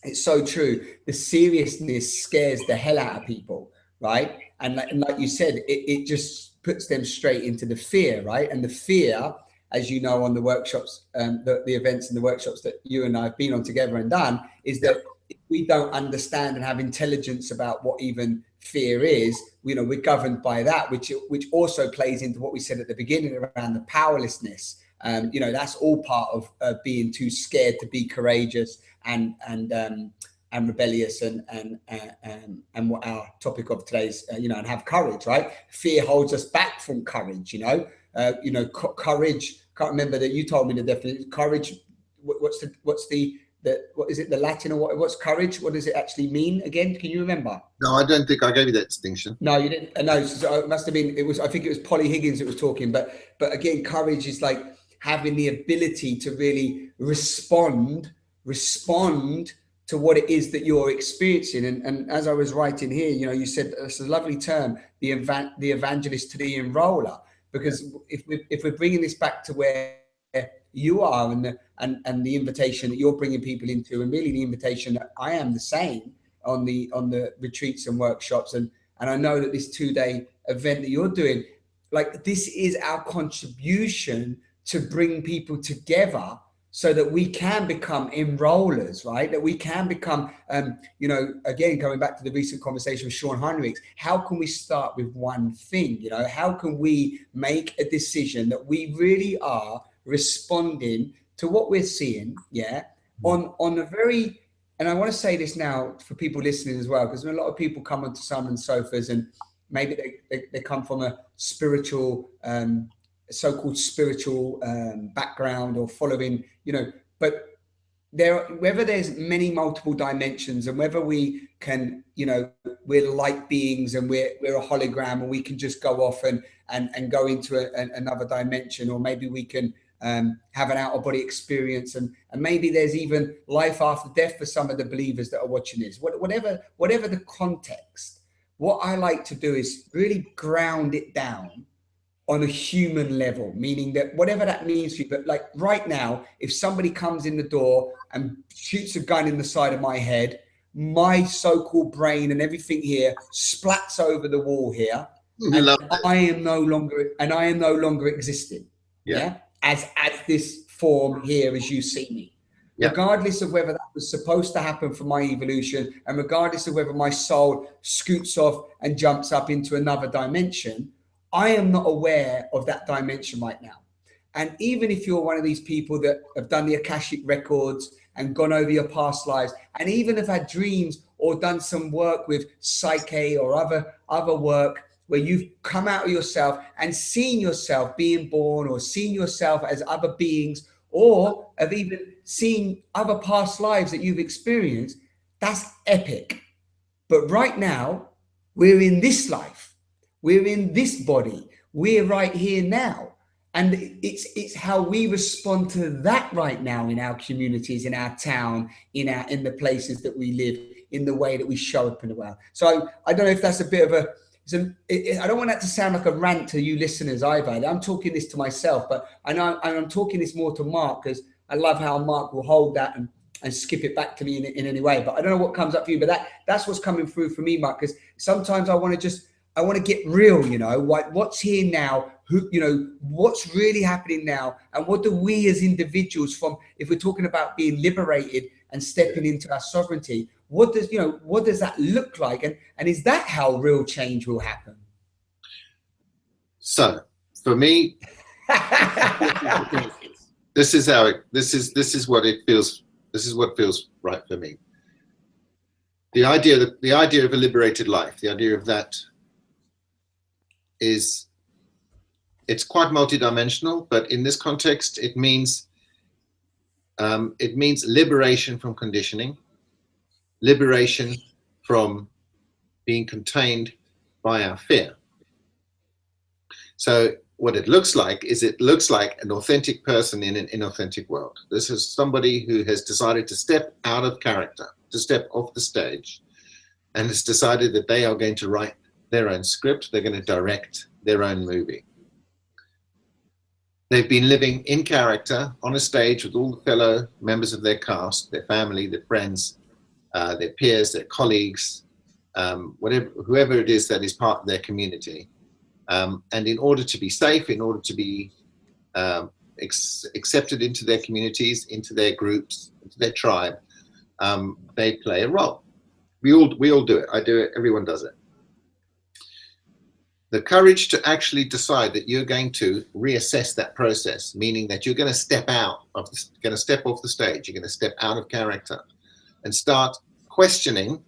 it's so true. The seriousness scares the hell out of people, right? And like you said, it just puts them straight into the fear, right? And the fear, as you know, on the workshops, the events and the workshops that you and I have been on together and done, is that if we don't understand and have intelligence about what even fear is, we're governed by that, which also plays into what we said at the beginning around the powerlessness. That's all part of being too scared to be courageous and rebellious and what our topic of today's and have courage, right? Fear holds us back from courage. Courage. Can't remember that you told me the definition. Courage. What is it? The Latin, or what's courage? What does it actually mean again? Can you remember? No, I don't think I gave you that distinction. No, you didn't. No, so it must have been. I think it was Polly Higgins that was talking. But again, courage is like having the ability to really respond to what it is that you're experiencing. And as I was writing here, you said it's a lovely term, the evangelist to the enroller, because if we're bringing this back to where you are and the invitation that you're bringing people into, and really the invitation that I am the same on the retreats and workshops, and I know that this 2-day event that you're doing, like, this is our contribution to bring people together so that we can become enrollers, right? That we can become, again, going back to the recent conversation with Sean Heinrich, how can we start with one thing? How can we make a decision that we really are responding to what we're seeing, on a very, and I want to say this now for people listening as well, because a lot of people come onto Simon's Sofas and maybe they come from a spiritual, so-called spiritual background, or following, but whether there's many multiple dimensions, and whether we can, we're light beings and we're a hologram, and we can just go off and go into another dimension, or maybe we can have an out-of-body experience, and maybe there's even life after death for some of the believers that are watching this. Whatever the context, what I like to do is really ground it down on a human level, meaning that whatever that means for you. But like right now, if somebody comes in the door and shoots a gun in the side of my head, my so-called brain and everything here splats over the wall here, and I am no longer existing. As this form here as you see me. Regardless of whether that was supposed to happen for my evolution, and regardless of whether my soul scoots off and jumps up into another dimension, I am not aware of that dimension right now. And even if you're one of these people that have done the Akashic records and gone over your past lives, and even have had dreams or done some work with psyche or other work, where you've come out of yourself and seen yourself being born, or seen yourself as other beings, or have even seen other past lives that you've experienced, that's epic. But right now, we're in this life. We're in this body. We're right here now. And it's how we respond to that right now in our communities, in our town, in the places that we live, in the way that we show up in the world. So I don't know if that's a bit of I don't want that to sound like a rant to you listeners either. I'm talking this to myself, but I know I'm talking this more to Mark, because I love how Mark will hold that and skip it back to me in any way. But I don't know what comes up for you, but that's what's coming through for me, Mark, because sometimes I want to get real, what's here now, what's really happening now, and what do we as individuals, if we're talking about being liberated and stepping into our sovereignty, what does that look like? And is that how real change will happen? So for me, this is what it feels. This is what feels right for me. The idea of a liberated life, the idea of that is, it's quite multidimensional, but in this context, it means liberation from conditioning, liberation from being contained by our fear. So what it looks like is, it looks like an authentic person in an inauthentic world. This is somebody who has decided to step out of character, to step off the stage, and has decided that they are going to write their own script, they're going to direct their own movie. They've been living in character on a stage with all the fellow members of their cast, their family, their friends, their peers, their colleagues, whoever it is that is part of their community. And in order to be safe, in order to be accepted into their communities, into their groups, into their tribe, they play a role. We all do it. I do it. Everyone does it. The courage to actually decide that you're going to reassess that process, meaning that you're going to step off the stage, you're going to step out of character and start questioning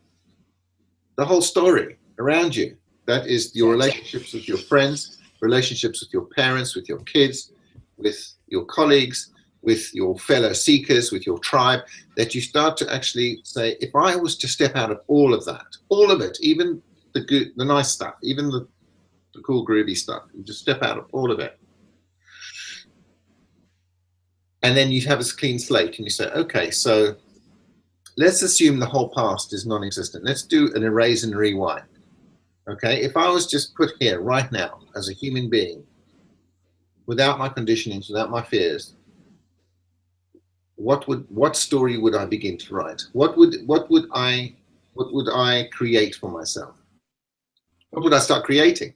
the whole story around you. That is your relationships with your friends, relationships with your parents, with your kids, with your colleagues, with your fellow seekers, with your tribe, that you start to actually say, if I was to step out of all of that, all of it, even the good, the nice stuff, even the cool, groovy stuff, you just step out of all of it. And then you have a clean slate and you say, okay, so let's assume the whole past is non-existent. Let's do an erase and rewind. Okay, if I was just put here right now as a human being, without my conditionings, without my fears, what story would I begin to write? What would I create for myself? What would I start creating?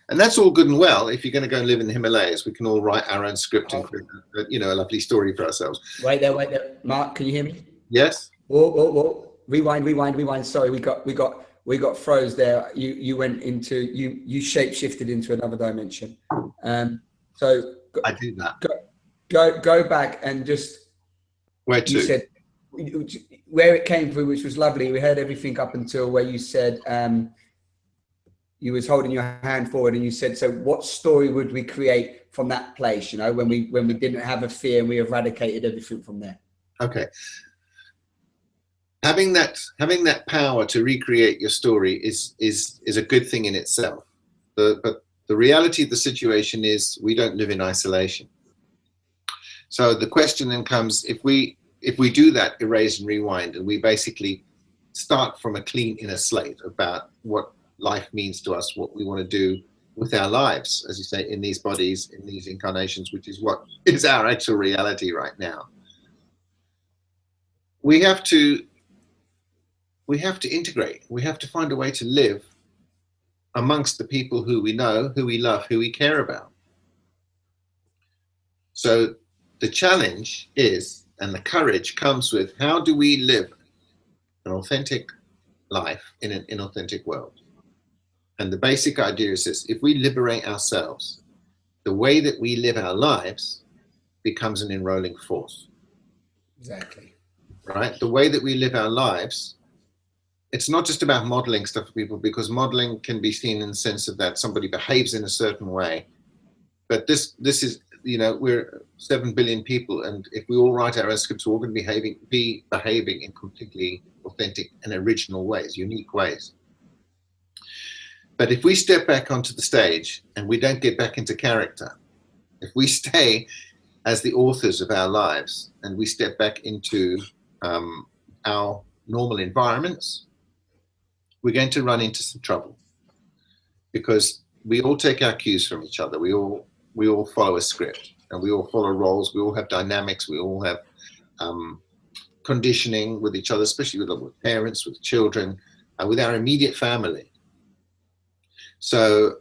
And that's all good and well. If you're going to go and live in the Himalayas, we can all write our own script and create, a lovely story for ourselves. Wait there. Mark, can you hear me? Yes. Whoa. Rewind. Sorry, we got froze there. You went into, you shape shifted into another dimension. So I do that. Go back and just, where to? You said where it came from, which was lovely. We heard everything up until where you said you was holding your hand forward and you said, so what story would we create from that place, when we didn't have a fear and we eradicated everything from there? Okay. Having that power to recreate your story is a good thing in itself. But the reality of the situation is we don't live in isolation. So the question then comes, if we do that erase and rewind, and we basically start from a clean inner slate about what life means to us, what we want to do with our lives, as you say, in these bodies, in these incarnations, which is what is our actual reality right now. We have to integrate. We have to find a way to live amongst the people who we know, who we love, who we care about. So the challenge is, and the courage comes with, how do we live an authentic life in an inauthentic world? And the basic idea is this: if we liberate ourselves, the way that we live our lives becomes an enrolling force. Exactly. Right? The way that we live our lives, it's not just about modeling stuff for people, because modeling can be seen in the sense of that somebody behaves in a certain way. But this is, we're 7 billion people, and if we all write our own scripts, we're all going to be behaving in completely authentic and original ways, unique ways. But if we step back onto the stage and we don't get back into character, if we stay as the authors of our lives and we step back into our normal environments, we're going to run into some trouble, because we all take our cues from each other. We all follow a script, and we all follow roles. We all have dynamics. We all have conditioning with each other, especially with parents, with children, with our immediate family. So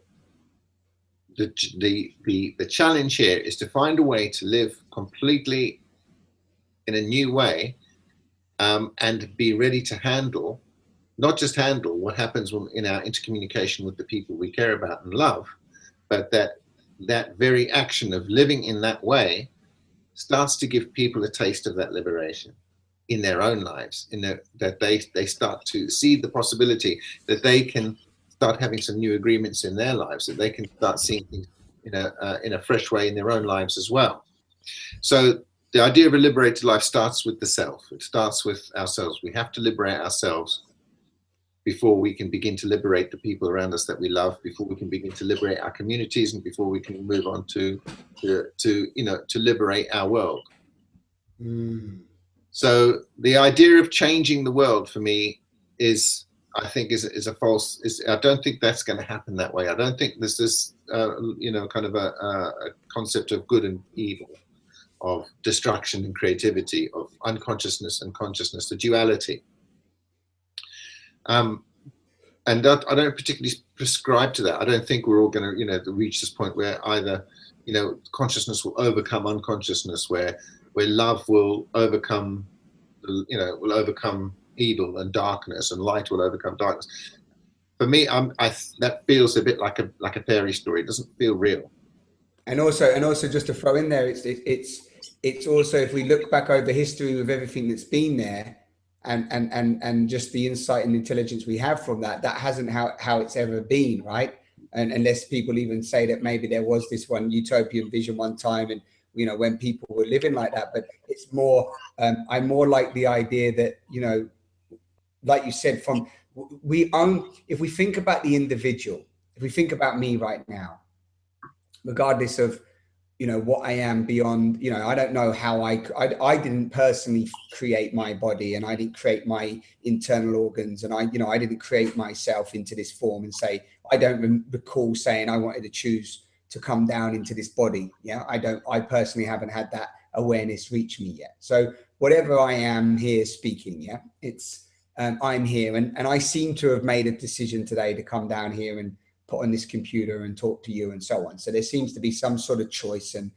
the challenge here is to find a way to live completely in a new way, and be ready to handle, not just handle what happens in our intercommunication with the people we care about and love, but that that very action of living in that way starts to give people a taste of that liberation in their own lives, that they start to see the possibility that they can start having some new agreements in their lives, that they can start seeing things in a fresh way in their own lives as well. So the idea of a liberated life starts with the self. It starts with ourselves. We have to liberate ourselves before we can begin to liberate the people around us that we love, before we can begin to liberate our communities, and before we can move on to liberate our world. So the idea of changing the world for me is, I think, is a false. I don't think that's going to happen that way. I don't think there's this kind of a concept of good and evil, of destruction and creativity, of unconsciousness and consciousness, the duality. And I don't particularly prescribe to that. I don't think we're all going to, reach this point where either, consciousness will overcome unconsciousness, where love will overcome, evil and darkness, and light will overcome darkness. For me, that feels a bit like a fairy story. It doesn't feel real. And also, just to throw in there, it's also, if we look back over history with everything that's been there, and just the insight and intelligence we have from that hasn't how it's ever been, right? And unless people even say that maybe there was this one utopian vision one time, and when people were living like that. But it's more, I more like the idea that, like you said, if we think about the individual, if we think about me right now, regardless of what I am beyond, I don't know how I didn't personally create my body, and I didn't create my internal organs, and I didn't create myself into this form and say, I don't recall saying I wanted to choose to come down into this body. Yeah. I personally haven't had that awareness reach me yet. So whatever I am here speaking, yeah, it's, I'm here, and I seem to have made a decision today to come down here and put on this computer and talk to you and so on. So there seems to be some sort of choice and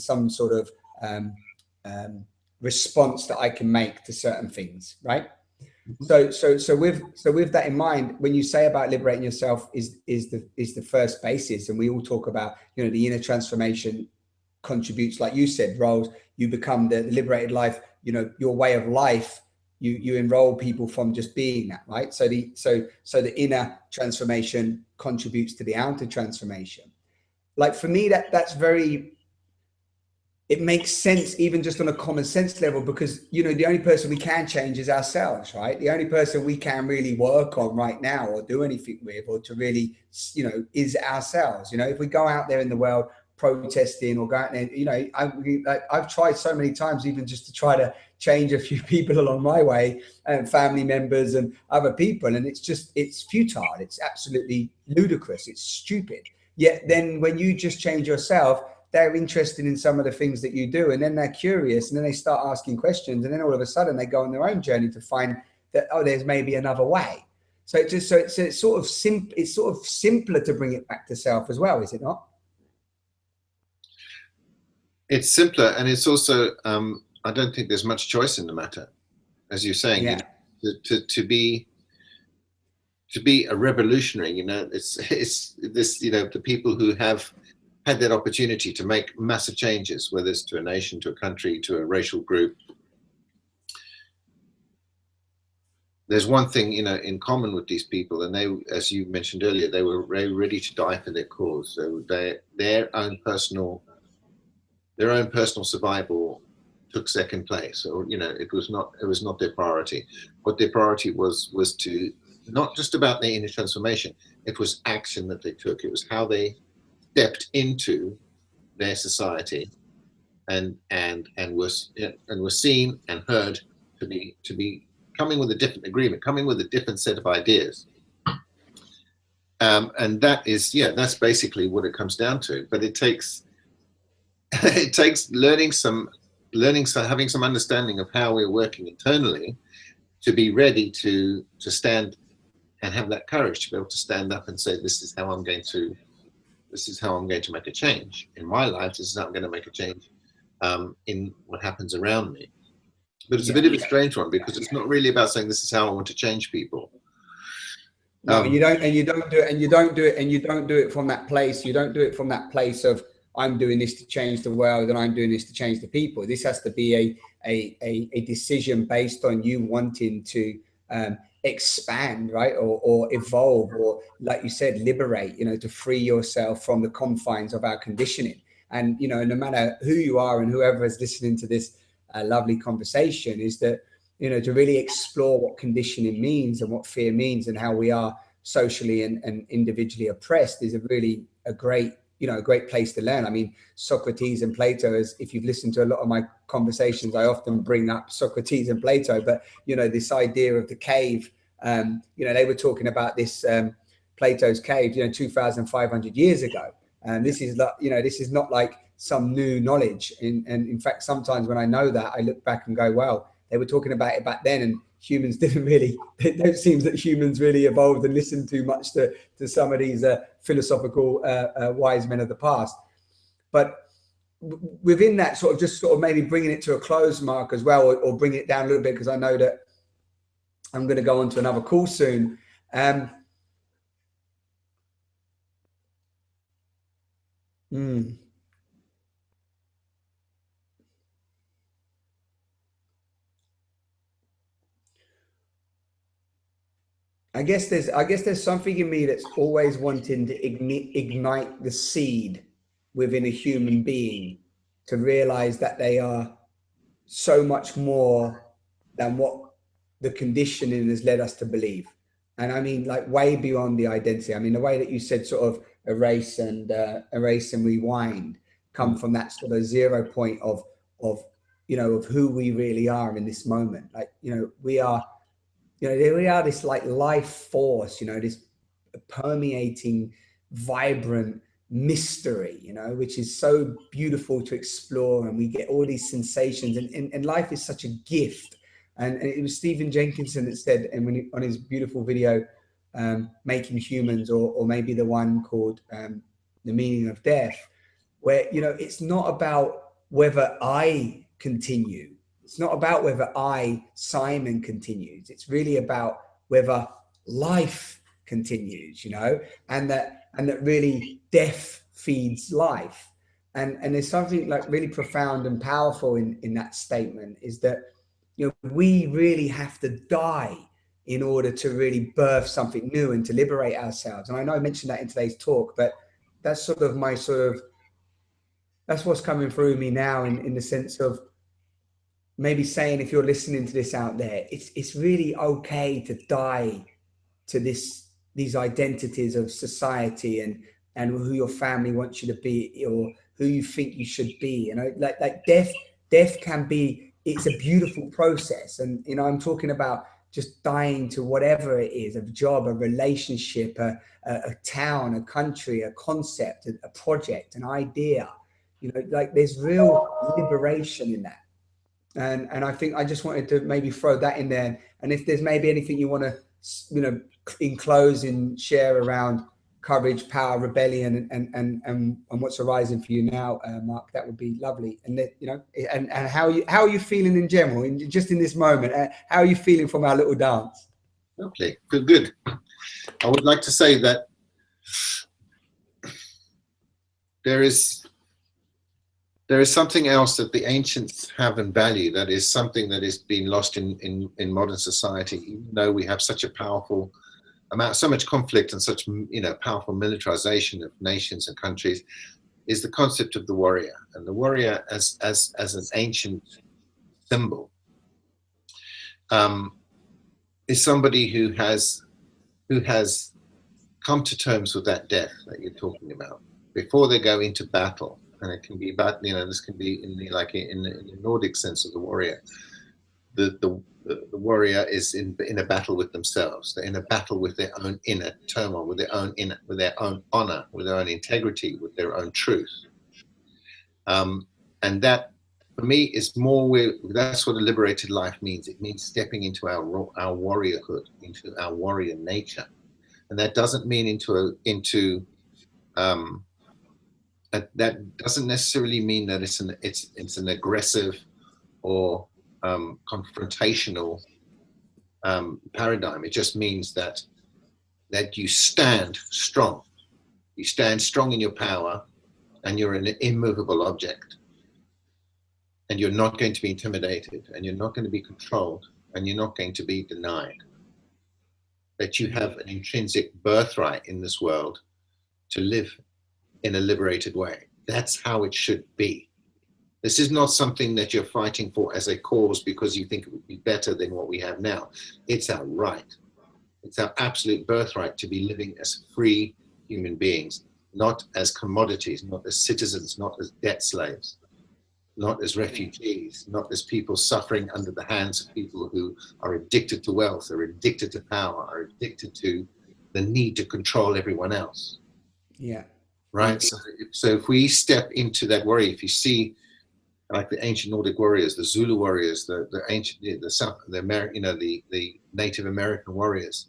some sort of response that I can make to certain things, right? So with that in mind, when you say about liberating yourself is the first basis, and we all talk about, the inner transformation contributes, like you said, roles, you become the liberated life, your way of life. You enroll people from just being that, right? So the inner transformation contributes to the outer transformation. Like for me, that's very, it makes sense even just on a common sense level, because the only person we can change is ourselves, right? The only person we can really work on right now, or do anything with, or to really, is ourselves. If we go out there in the world protesting, or go out there, I've tried so many times, even just to try to change a few people along my way, and family members and other people, and it's futile. It's absolutely ludicrous. It's stupid. Yet then when you just change yourself, they're interested in some of the things that you do, and then they're curious, and then they start asking questions, and then all of a sudden they go on their own journey to find that, there's maybe another way. So it's sort of simpler to bring it back to self as well, is it not? It's simpler, and it's also, I don't think there's much choice in the matter, as you're saying. Yeah. To be a revolutionary, it's this, the people who have had that opportunity to make massive changes, whether it's to a nation, to a country, to a racial group. There's one thing, in common with these people, and they, as you mentioned earlier, they were very ready to die for their cause. So their own personal survival took second place. So, it was not their priority. What their priority was to, not just about their inner transformation, it was action that they took. It was how they stepped into their society and was seen and heard to be coming with a different agreement, coming with a different set of ideas. And that's basically what it comes down to. But it takes having some understanding of how we're working internally to be ready to stand and have that courage to be able to stand up and say, this is how I'm going to make a change in my life. This is how I'm going to make a change in what happens around me. But it's a bit of a strange one, because it's not really about saying this is how I want to change people. No, you don't, and you don't do it, and you don't do it, and you don't do it from that place. You don't do it from that place of I'm doing this to change the world, and I'm doing this to change the people. This has to be a decision based on you wanting to expand, right, or evolve, or like you said, liberate. To free yourself from the confines of our conditioning. And no matter who you are and whoever is listening to this lovely conversation, is that to really explore what conditioning means and what fear means and how we are socially and individually oppressed is a great place to learn. I mean, Socrates and Plato, as if you've listened to a lot of my conversations, I often bring up Socrates and Plato, but this idea of the cave, they were talking about this Plato's cave, 2,500 years ago. And this is not like some new knowledge. And in fact, sometimes when I know that, I look back and go, well, they were talking about it back then, and humans it don't seem that humans really evolved and listened too much to some of these philosophical wise men of the past. But within that sort of maybe bringing it to a close, Mark, as well, or bring it down a little bit, because I know that I'm going to go on to another call soon. I guess there's something in me that's always wanting to ignite the seed within a human being to realize that they are so much more than what the conditioning has led us to believe. And I mean, like, way beyond the identity. I mean, the way that you said sort of erase and rewind come from that sort of 0 point of who we really are in this moment. Like, we are this like life force, this permeating, vibrant mystery, which is so beautiful to explore. And we get all these sensations, and life is such a gift. And it was Stephen Jenkinson that said, and on his beautiful video, Making Humans, or maybe the one called The Meaning of Death, where, it's not about whether I continue. It's not about whether Simon, continues. It's really about whether life continues, and that really death feeds life. And there's something like really profound and powerful in that statement, is that, we really have to die in order to really birth something new and to liberate ourselves. And I know I mentioned that in today's talk, but that's that's what's coming through me now, in the sense of maybe saying, if you're listening to this out there, it's really okay to die to these identities of society and who your family wants you to be, or who you think you should be. Like death can be, it's a beautiful process. And I'm talking about just dying to whatever it is, a job, a relationship, a town, a country, a concept, a project, an idea. Like, there's real liberation in that. And I think I just wanted to maybe throw that in there. And if there's maybe anything you want to, in closing, share around courage, power, rebellion, and what's arising for you now, Mark, that would be lovely. And that, and how are you feeling in general, just in this moment? How are you feeling from our little dance? Okay, good. I would like to say that there is something else that the ancients have and value, that is something that is being lost in modern society, even though we have such a powerful amount, so much conflict and such powerful militarization of nations and countries, is the concept of the warrior. And the warrior as an ancient symbol is somebody who has come to terms with that death that you're talking about before they go into battle. And it can be about, this can be in the Nordic sense of the warrior. The warrior is in a battle with themselves. They're in a battle with their own inner turmoil, with their own honor, with their own integrity, with their own truth. And that, for me, is more that's what a liberated life means. It means stepping into our warriorhood, into our warrior nature. And that doesn't mean that doesn't necessarily mean that it's an aggressive or confrontational paradigm. It just means that that you stand strong. You stand strong in your power, and you're an immovable object. And you're not going to be intimidated, and you're not going to be controlled, and you're not going to be denied. That you have an intrinsic birthright in this world to live in a liberated way. That's how it should be. This is not something that you're fighting for as a cause because you think it would be better than what we have now. It's our right. It's our absolute birthright to be living as free human beings, not as commodities, not as citizens, not as debt slaves, not as refugees, not as people suffering under the hands of people who are addicted to wealth, are addicted to power, are addicted to the need to control everyone else. Yeah. Right. So if we step into that warrior, if you see like the ancient Nordic warriors, the Zulu warriors, the ancient, the Native American warriors,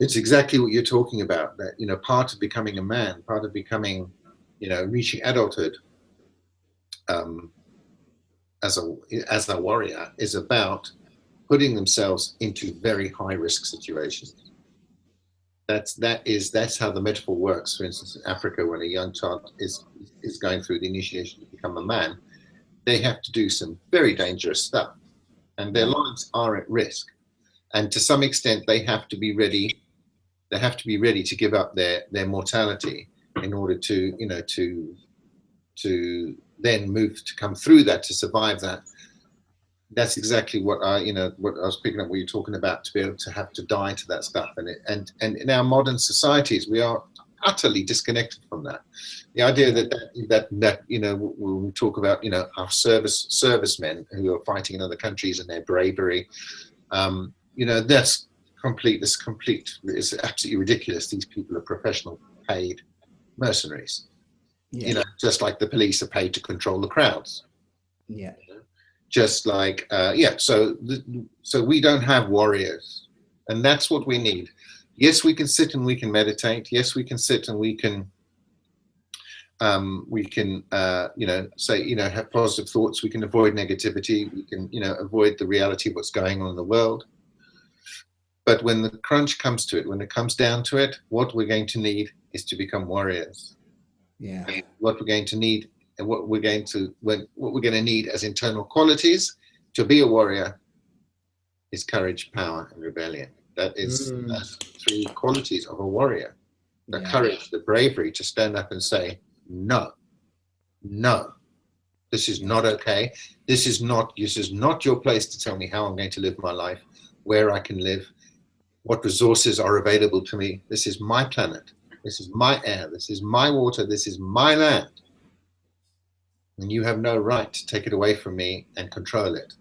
it's exactly what you're talking about. That part of becoming a man, part of becoming, reaching adulthood, as a warrior, is about putting themselves into very high risk situations. That's how the metaphor works. For instance, in Africa, when a young child is going through the initiation to become a man, they have to do some very dangerous stuff, and their lives are at risk. And to some extent, they have to be ready. They have to be ready to give up their mortality in order to then move to come through that, to survive that. That's exactly what I was picking up what you're talking about, to be able to have to die to that stuff. And in our modern societies, we are utterly disconnected from that. The idea that when we talk about our servicemen who are fighting in other countries and their bravery, that's complete. It's absolutely ridiculous. These people are professional, paid mercenaries. Yeah. Just like the police are paid to control the crowds. Yeah. Just like so we don't have warriors, and that's what we need. Yes, we can sit and we can meditate. Yes, we can sit and we can say, have positive thoughts. We can avoid negativity. We can avoid the reality of what's going on in the world. But when the crunch comes to it, when it comes down to it, what we're going to need is to become warriors. Yeah. And what we're going to need, and what we're going to need as internal qualities to be a warrior is courage, power, and rebellion. That's three qualities of a warrior. The courage, the bravery to stand up and say, no, this is not okay. This is not your place to tell me how I'm going to live my life, where I can live, what resources are available to me. This is my planet. This is my air. This is my water. This is my land. And you have no right to take it away from me and control it.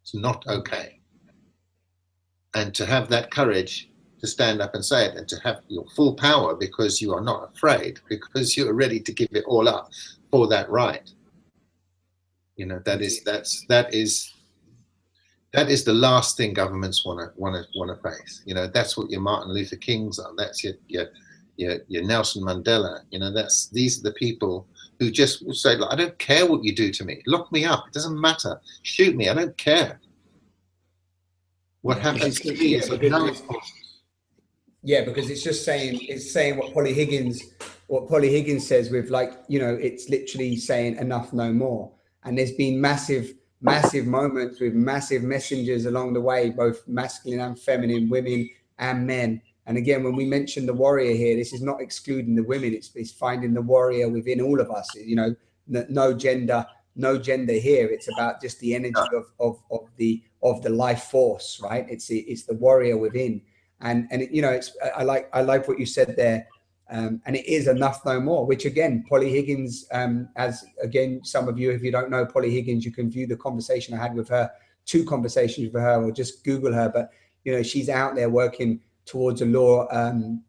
It's not okay. And to have that courage to stand up and say it, and to have your full power because you are not afraid, because you are ready to give it all up for that right. That is the last thing governments want to face. That's what your Martin Luther Kings are. That's your Nelson Mandela. These are the people who just will say, I don't care what you do to me. Lock me up. It doesn't matter. Shoot me. I don't care. What happens to me is because it's just saying what Polly Higgins says with it's literally saying enough, no more. And there's been massive moments with massive messengers along the way, both masculine and feminine, women and men. And again, when we mention the warrior here, this is not excluding the women. It's finding the warrior within all of us. No gender here. It's about just the energy of the life force, right? It's the warrior within. And I like what you said there. And it is enough, no more, which again, Polly Higgins, as again, some of you, if you don't know Polly Higgins, you can view the conversation I had with her, 2 conversations with her, or just Google her. But, she's out there working towards a law, and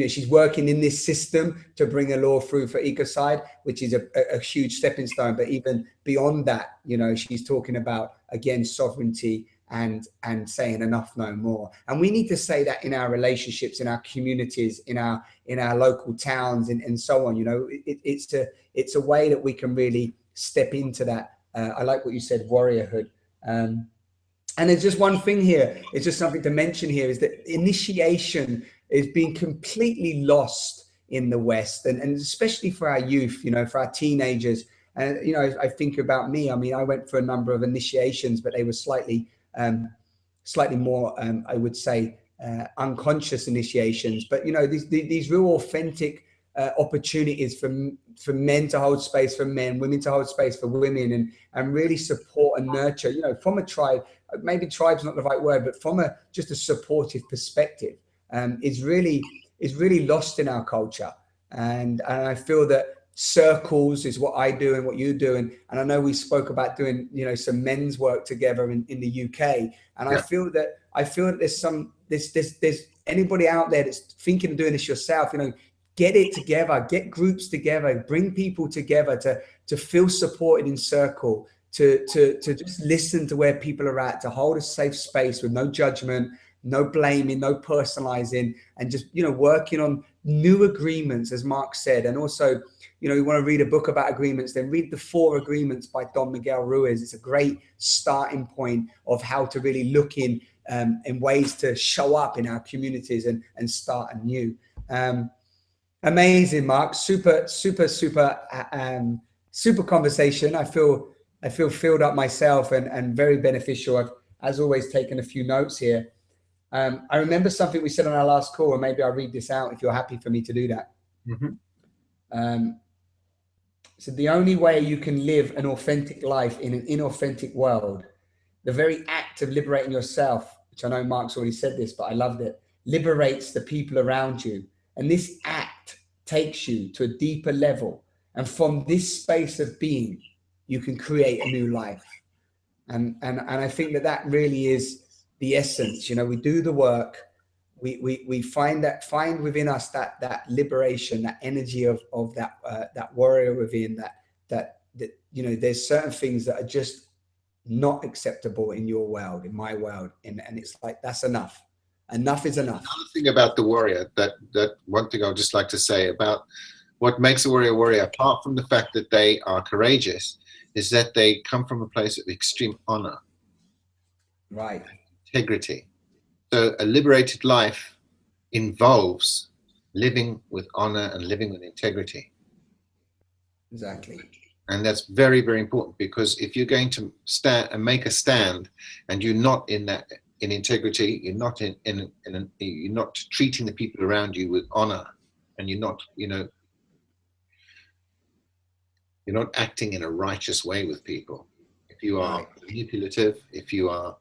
she's working in this system to bring a law through for ecocide, which is a huge stepping stone. But even beyond that, she's talking about, again, sovereignty and saying enough, no more. And we need to say that in our relationships, in our communities, in our local towns, and so on. It's a way that we can really step into that. I like what you said, warriorhood. And there's just one thing here. It's just something to mention here, is that initiation is being completely lost in the West, and especially for our youth, you know, for our teenagers. And, you know, I think about me. I mean, I went for a number of initiations, but they were slightly more, I would say, unconscious initiations. But, you know, these real authentic opportunities for men to hold space for men, women to hold space for women, and really support and nurture, you know, from a tribe. Maybe tribe's not the right word, but from just a supportive perspective, is really lost in our culture. And I feel that circles is what I do and what you do. And I know we spoke about doing, you know, some men's work together in the UK. And I feel that there's anybody out there that's thinking of doing this yourself, you know, get it together, get groups together, bring people together to feel supported in circle, to just listen to where people are at, to hold a safe space with no judgment, no blaming, no personalizing, and just, you know, working on new agreements, as Marc said. And also, you know, you want to read a book about agreements, then read the 4 Agreements by Don Miguel Ruiz. It's a great starting point of how to really look in ways to show up in our communities and start anew. Amazing, Marc. Super conversation. I feel filled up myself and very beneficial. I've, as always, taken a few notes here. I remember something we said on our last call, and maybe I'll read this out if you're happy for me to do that. Mm-hmm. So the only way you can live an authentic life in an inauthentic world, the very act of liberating yourself, which I know Marc's already said this, but I loved it, liberates the people around you. And this act takes you to a deeper level. And from this space of being, you can create a new life. And I think that really is the essence. You know, we do the work, we find within us that liberation, that energy of that warrior within, that you know, there's certain things that are just not acceptable in your world, in my world, and it's like, that's enough. Enough is enough. Another thing about the warrior, that one thing I would just like to say about what makes a warrior, apart from the fact that they are courageous, is that they come from a place of extreme honor, right, integrity. So a liberated life involves living with honor and living with integrity. Exactly. And that's very, very important, because if you're going to stand and make a stand and you're not in integrity, you're not you're not treating the people around you with honor, and you're not, you know, you're not acting in a righteous way with people. If you are manipulative, if you are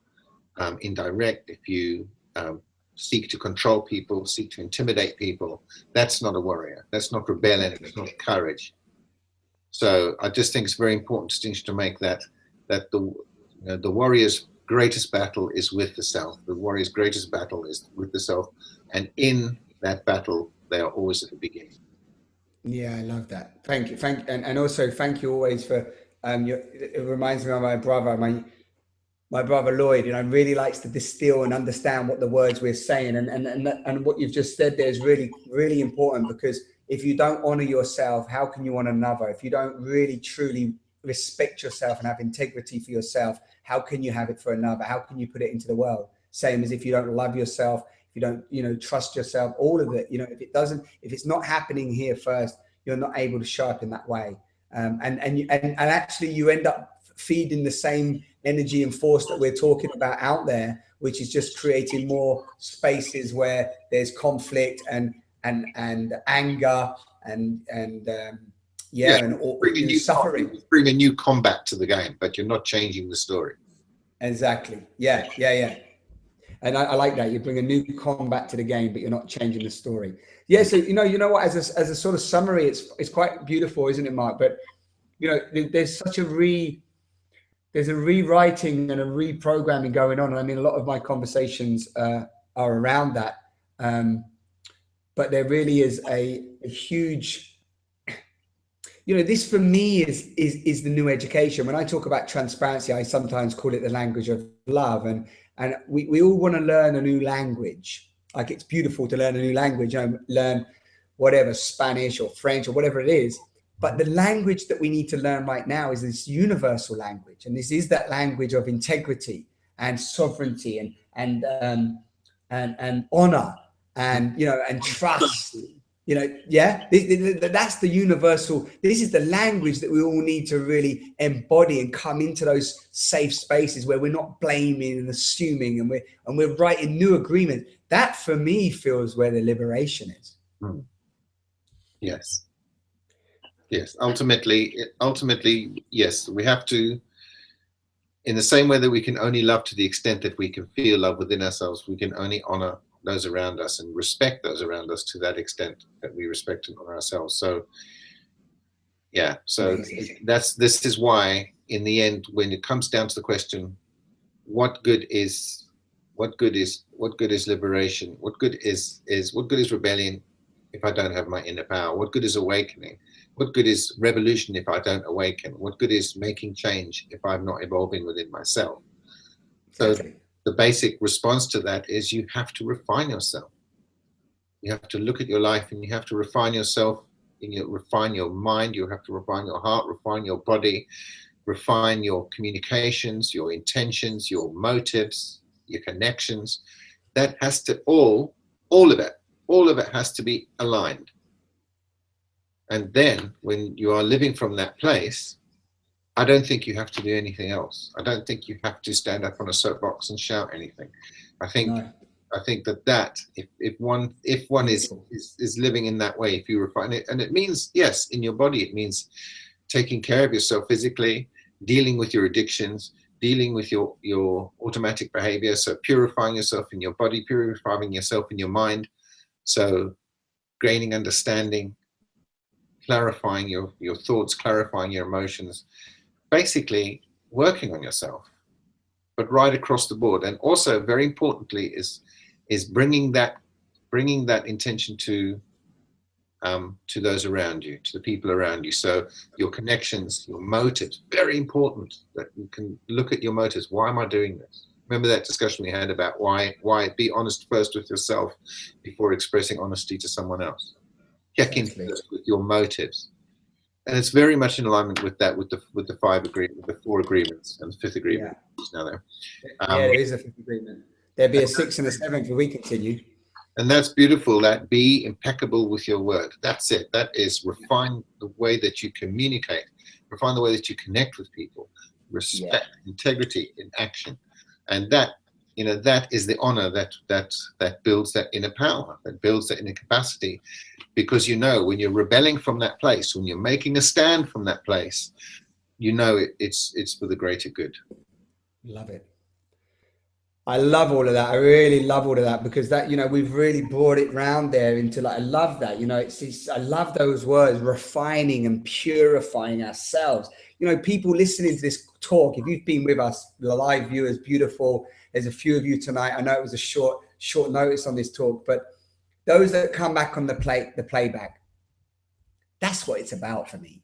indirect, if you seek to control people, seek to intimidate people, that's not a warrior. That's not rebellion. It's not courage. So I just think it's a very important distinction to make, that the warrior's greatest battle is with the self. The warrior's greatest battle is with the self, and in that battle, they are always at the beginning. Yeah, I love that. Thank you. And also thank you always for it reminds me of my brother, my brother Lloyd, you know, really likes to distill and understand what the words we're saying, and what you've just said there is really, really important, because if you don't honor yourself, how can you honor another? If you don't really truly respect yourself and have integrity for yourself, how can you have it for another? How can you put it into the world? Same as if you don't love yourself, if you don't, you know, trust yourself, all of it, you know, if it's not happening here first, you're not able to show up in that way. And actually you end up feeding the same energy and force that we're talking about out there, which is just creating more spaces where there's conflict and anger and suffering. Bring a new combat to the game, but you're not changing the story. Exactly. Yeah. And I like that. You bring a new combat to the game, but you're not changing the story. Yeah. So, you know what, as a sort of summary, it's quite beautiful, isn't it, Marc? But, you know, there's such there's a rewriting and a reprogramming going on. And I mean, a lot of my conversations are around that. But there really is a huge, you know, this for me is the new education. When I talk about transparency, I sometimes call it the language of love. And we all want to learn a new language. Like, it's beautiful to learn a new language, you know, learn whatever, Spanish or French or whatever it is. But the language that we need to learn right now is this universal language. And this is that language of integrity and sovereignty and honor. and, you know, and trust, you know, yeah, that's the universal, this is the language that we all need to really embody and come into those safe spaces where we're not blaming and assuming, and we're writing new agreements. That for me feels where the liberation is. Yes. Yes. Ultimately, yes, we have to, in the same way that we can only love to the extent that we can feel love within ourselves, we can only honor those around us and respect those around us to that extent that we respect and honor ourselves. So yeah, so this is why in the end, when it comes down to the question, what good is liberation? What good is rebellion if I don't have my inner power? What good is awakening? What good is revolution if I don't awaken? What good is making change if I'm not evolving within myself? Exactly. So the basic response to that is you have to refine yourself. You have to look at your life and you have to refine yourself. Refine your mind, you have to refine your heart, refine your body, refine your communications, your intentions, your motives, your connections. That has to all of it has to be aligned. And then when you are living from that place, I don't think you have to do anything else. I don't think you have to stand up on a soapbox and shout anything. I think that if one is living in that way, if you refine it, and it means, yes, in your body, it means taking care of yourself physically, dealing with your addictions, dealing with your automatic behavior. So purifying yourself in your body, purifying yourself in your mind. So gaining understanding, clarifying your thoughts, clarifying your emotions, basically working on yourself, but right across the board. And also very importantly is bringing that intention to those around you, to the people around you. So your connections, your motives, very important that you can look at your motives. Why am I doing this? Remember that discussion we had about why be honest first with yourself before expressing honesty to someone else. Check in first with your motives. And it's very much in alignment with that, with the 4 agreements and the 5th agreement. Yeah. Now there. There is a 5th agreement. There'll be a 6th and a 7th if we continue. And that's beautiful. That be impeccable with your word. That's it. That is refine the way that you communicate, refine the way that you connect with people, respect, integrity in action, and that is the honor that builds that inner power, that builds that inner capacity. Because when you're rebelling from that place, when you're making a stand from that place, it's for the greater good. Love it. I love all of that. I really love all of that, because that, we've really brought it round there into, like, I love that, I love those words, refining and purifying ourselves. People listening to this talk, if you've been with us, the live viewers, beautiful. There's a few of you tonight. I know it was a short notice on this talk, but those that come back on the playback, that's what it's about for me,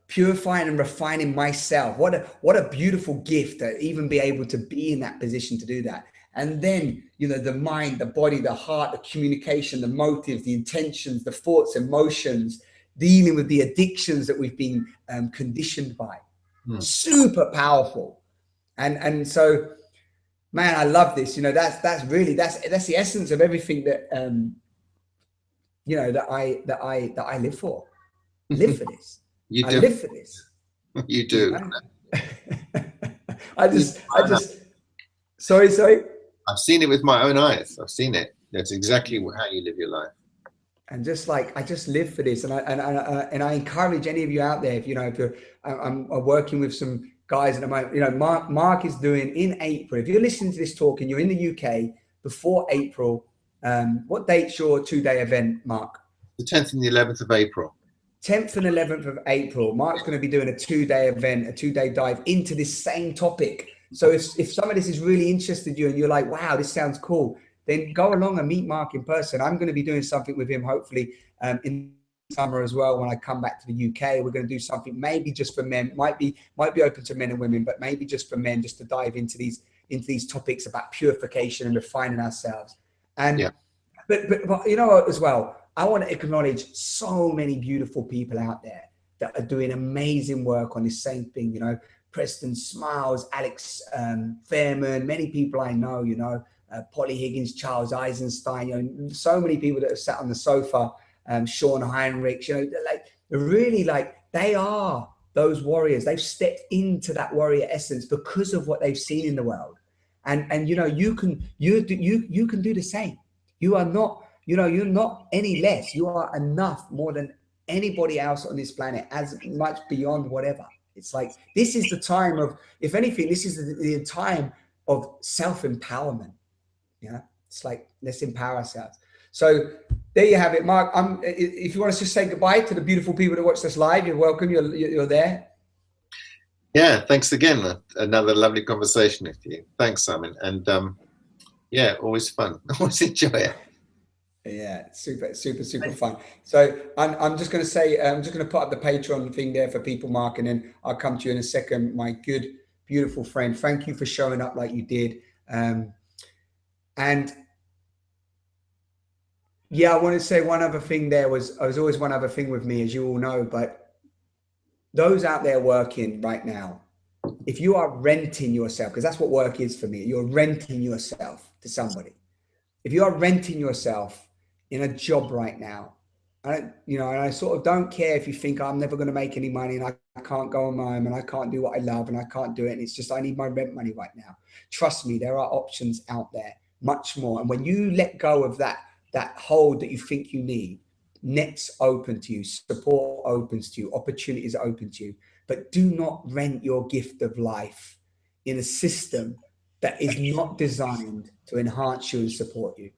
purifying and refining myself. What a beautiful gift to even be able to be in that position to do that. And then, the mind, the body, the heart, the communication, the motives, the intentions, the thoughts, emotions, dealing with the addictions that we've been conditioned by. Super powerful. And so, man, I love this. That's the essence of everything that that I live for. Live for this. I live for this. You do. I just. Sorry. I've seen it with my own eyes. I've seen it. That's exactly how you live your life. And I just live for this, and I encourage any of you out there. If I'm working with some guys at the moment. Mark is doing in April. If you're listening to this talk and you're in the UK before April, what date's your 2-day event, Mark? The 10th and the 11th of April. 10th and 11th of April, Mark's going to be doing a 2-day event, a 2-day dive into this same topic. So if some of this has really interested you and you're like, wow, this sounds cool, then go along and meet Mark in person. I'm going to be doing something with him, hopefully in summer as well. When I come back to the UK, we're going to do something maybe just for men, might be open to men and women, but maybe just for men, just to dive into these topics about purification and refining ourselves. And but as well, I want to acknowledge so many beautiful people out there that are doing amazing work on this same thing. Preston Smiles, Alex Fairman, many people I know, Polly Higgins, Charles Eisenstein, you know, so many people that have sat on the sofa, Sean Heinrich, you know, they're really like, they are those warriors. They've stepped into that warrior essence because of what they've seen in the world. And you know, you can do the same. You are not, you know, you're not any less. You are enough more than anybody else on this planet, as much beyond whatever. It's like, this is the time of, if anything, this is the time of self-empowerment. Yeah, it's like, let's empower ourselves. So there you have it, Mark. If you want us to say goodbye to the beautiful people that watch this live, you're welcome. You're there. Yeah, thanks again. Another lovely conversation with you. Thanks, Simon. And yeah, always fun. Always enjoy it. Yeah, super fun. So I'm just going to say, I'm just going to put up the Patreon thing there for people, Mark, and then I'll come to you in a second. My good, beautiful friend, thank you for showing up like you did. And yeah, I want to say one other thing. There was always one other thing with me, as you all know, but those out there working right now, if you are renting yourself, because that's what work is for me, you're renting yourself to somebody. If you are renting yourself in a job right now, and I sort of don't care if you think, I'm never going to make any money and I can't go on my own and I can't do what I love and I can't do it. And it's just, I need my rent money right now. Trust me, there are options out there, much more. And when you let go of that hold that you think you need, nets open to you, support opens to you, opportunities open to you. But do not rent your gift of life in a system that is not designed to enhance you and support you.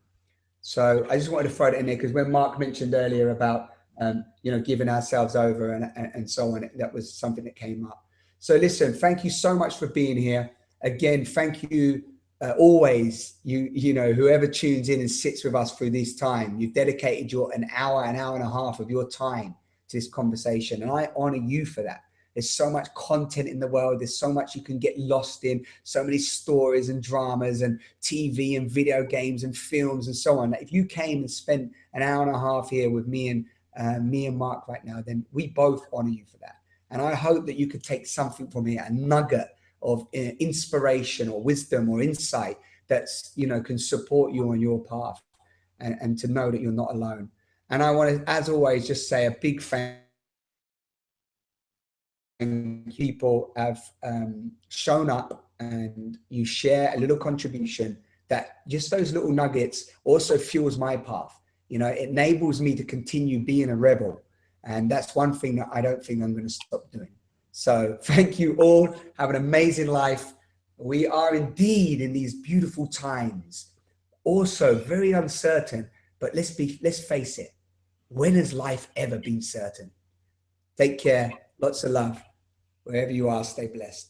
So I just wanted to throw it in there, because when Mark mentioned earlier about giving ourselves over and so on, that was something that came up. So listen, thank you so much for being here. Again, thank you always, whoever tunes in and sits with us through this time. You've dedicated an hour and a half of your time to this conversation, and I honor you for that. There's so much content in the world. There's so much you can get lost in, so many stories and dramas and TV and video games and films and so on. If you came and spent an hour and a half here with me and Mark right now, then we both honor you for that. And I hope that you could take something from here, a nugget of inspiration or wisdom or insight that's, can support you on your path, and to know that you're not alone. And I want to, as always, just say a big thank you. People have shown up and you share a little contribution, that just those little nuggets also fuels my path. It enables me to continue being a rebel. And that's one thing that I don't think I'm going to stop doing. So thank you all. Have an amazing life. We are indeed in these beautiful times, also very uncertain, but let's face it. When has life ever been certain? Take care. Lots of love. Wherever you are, stay blessed.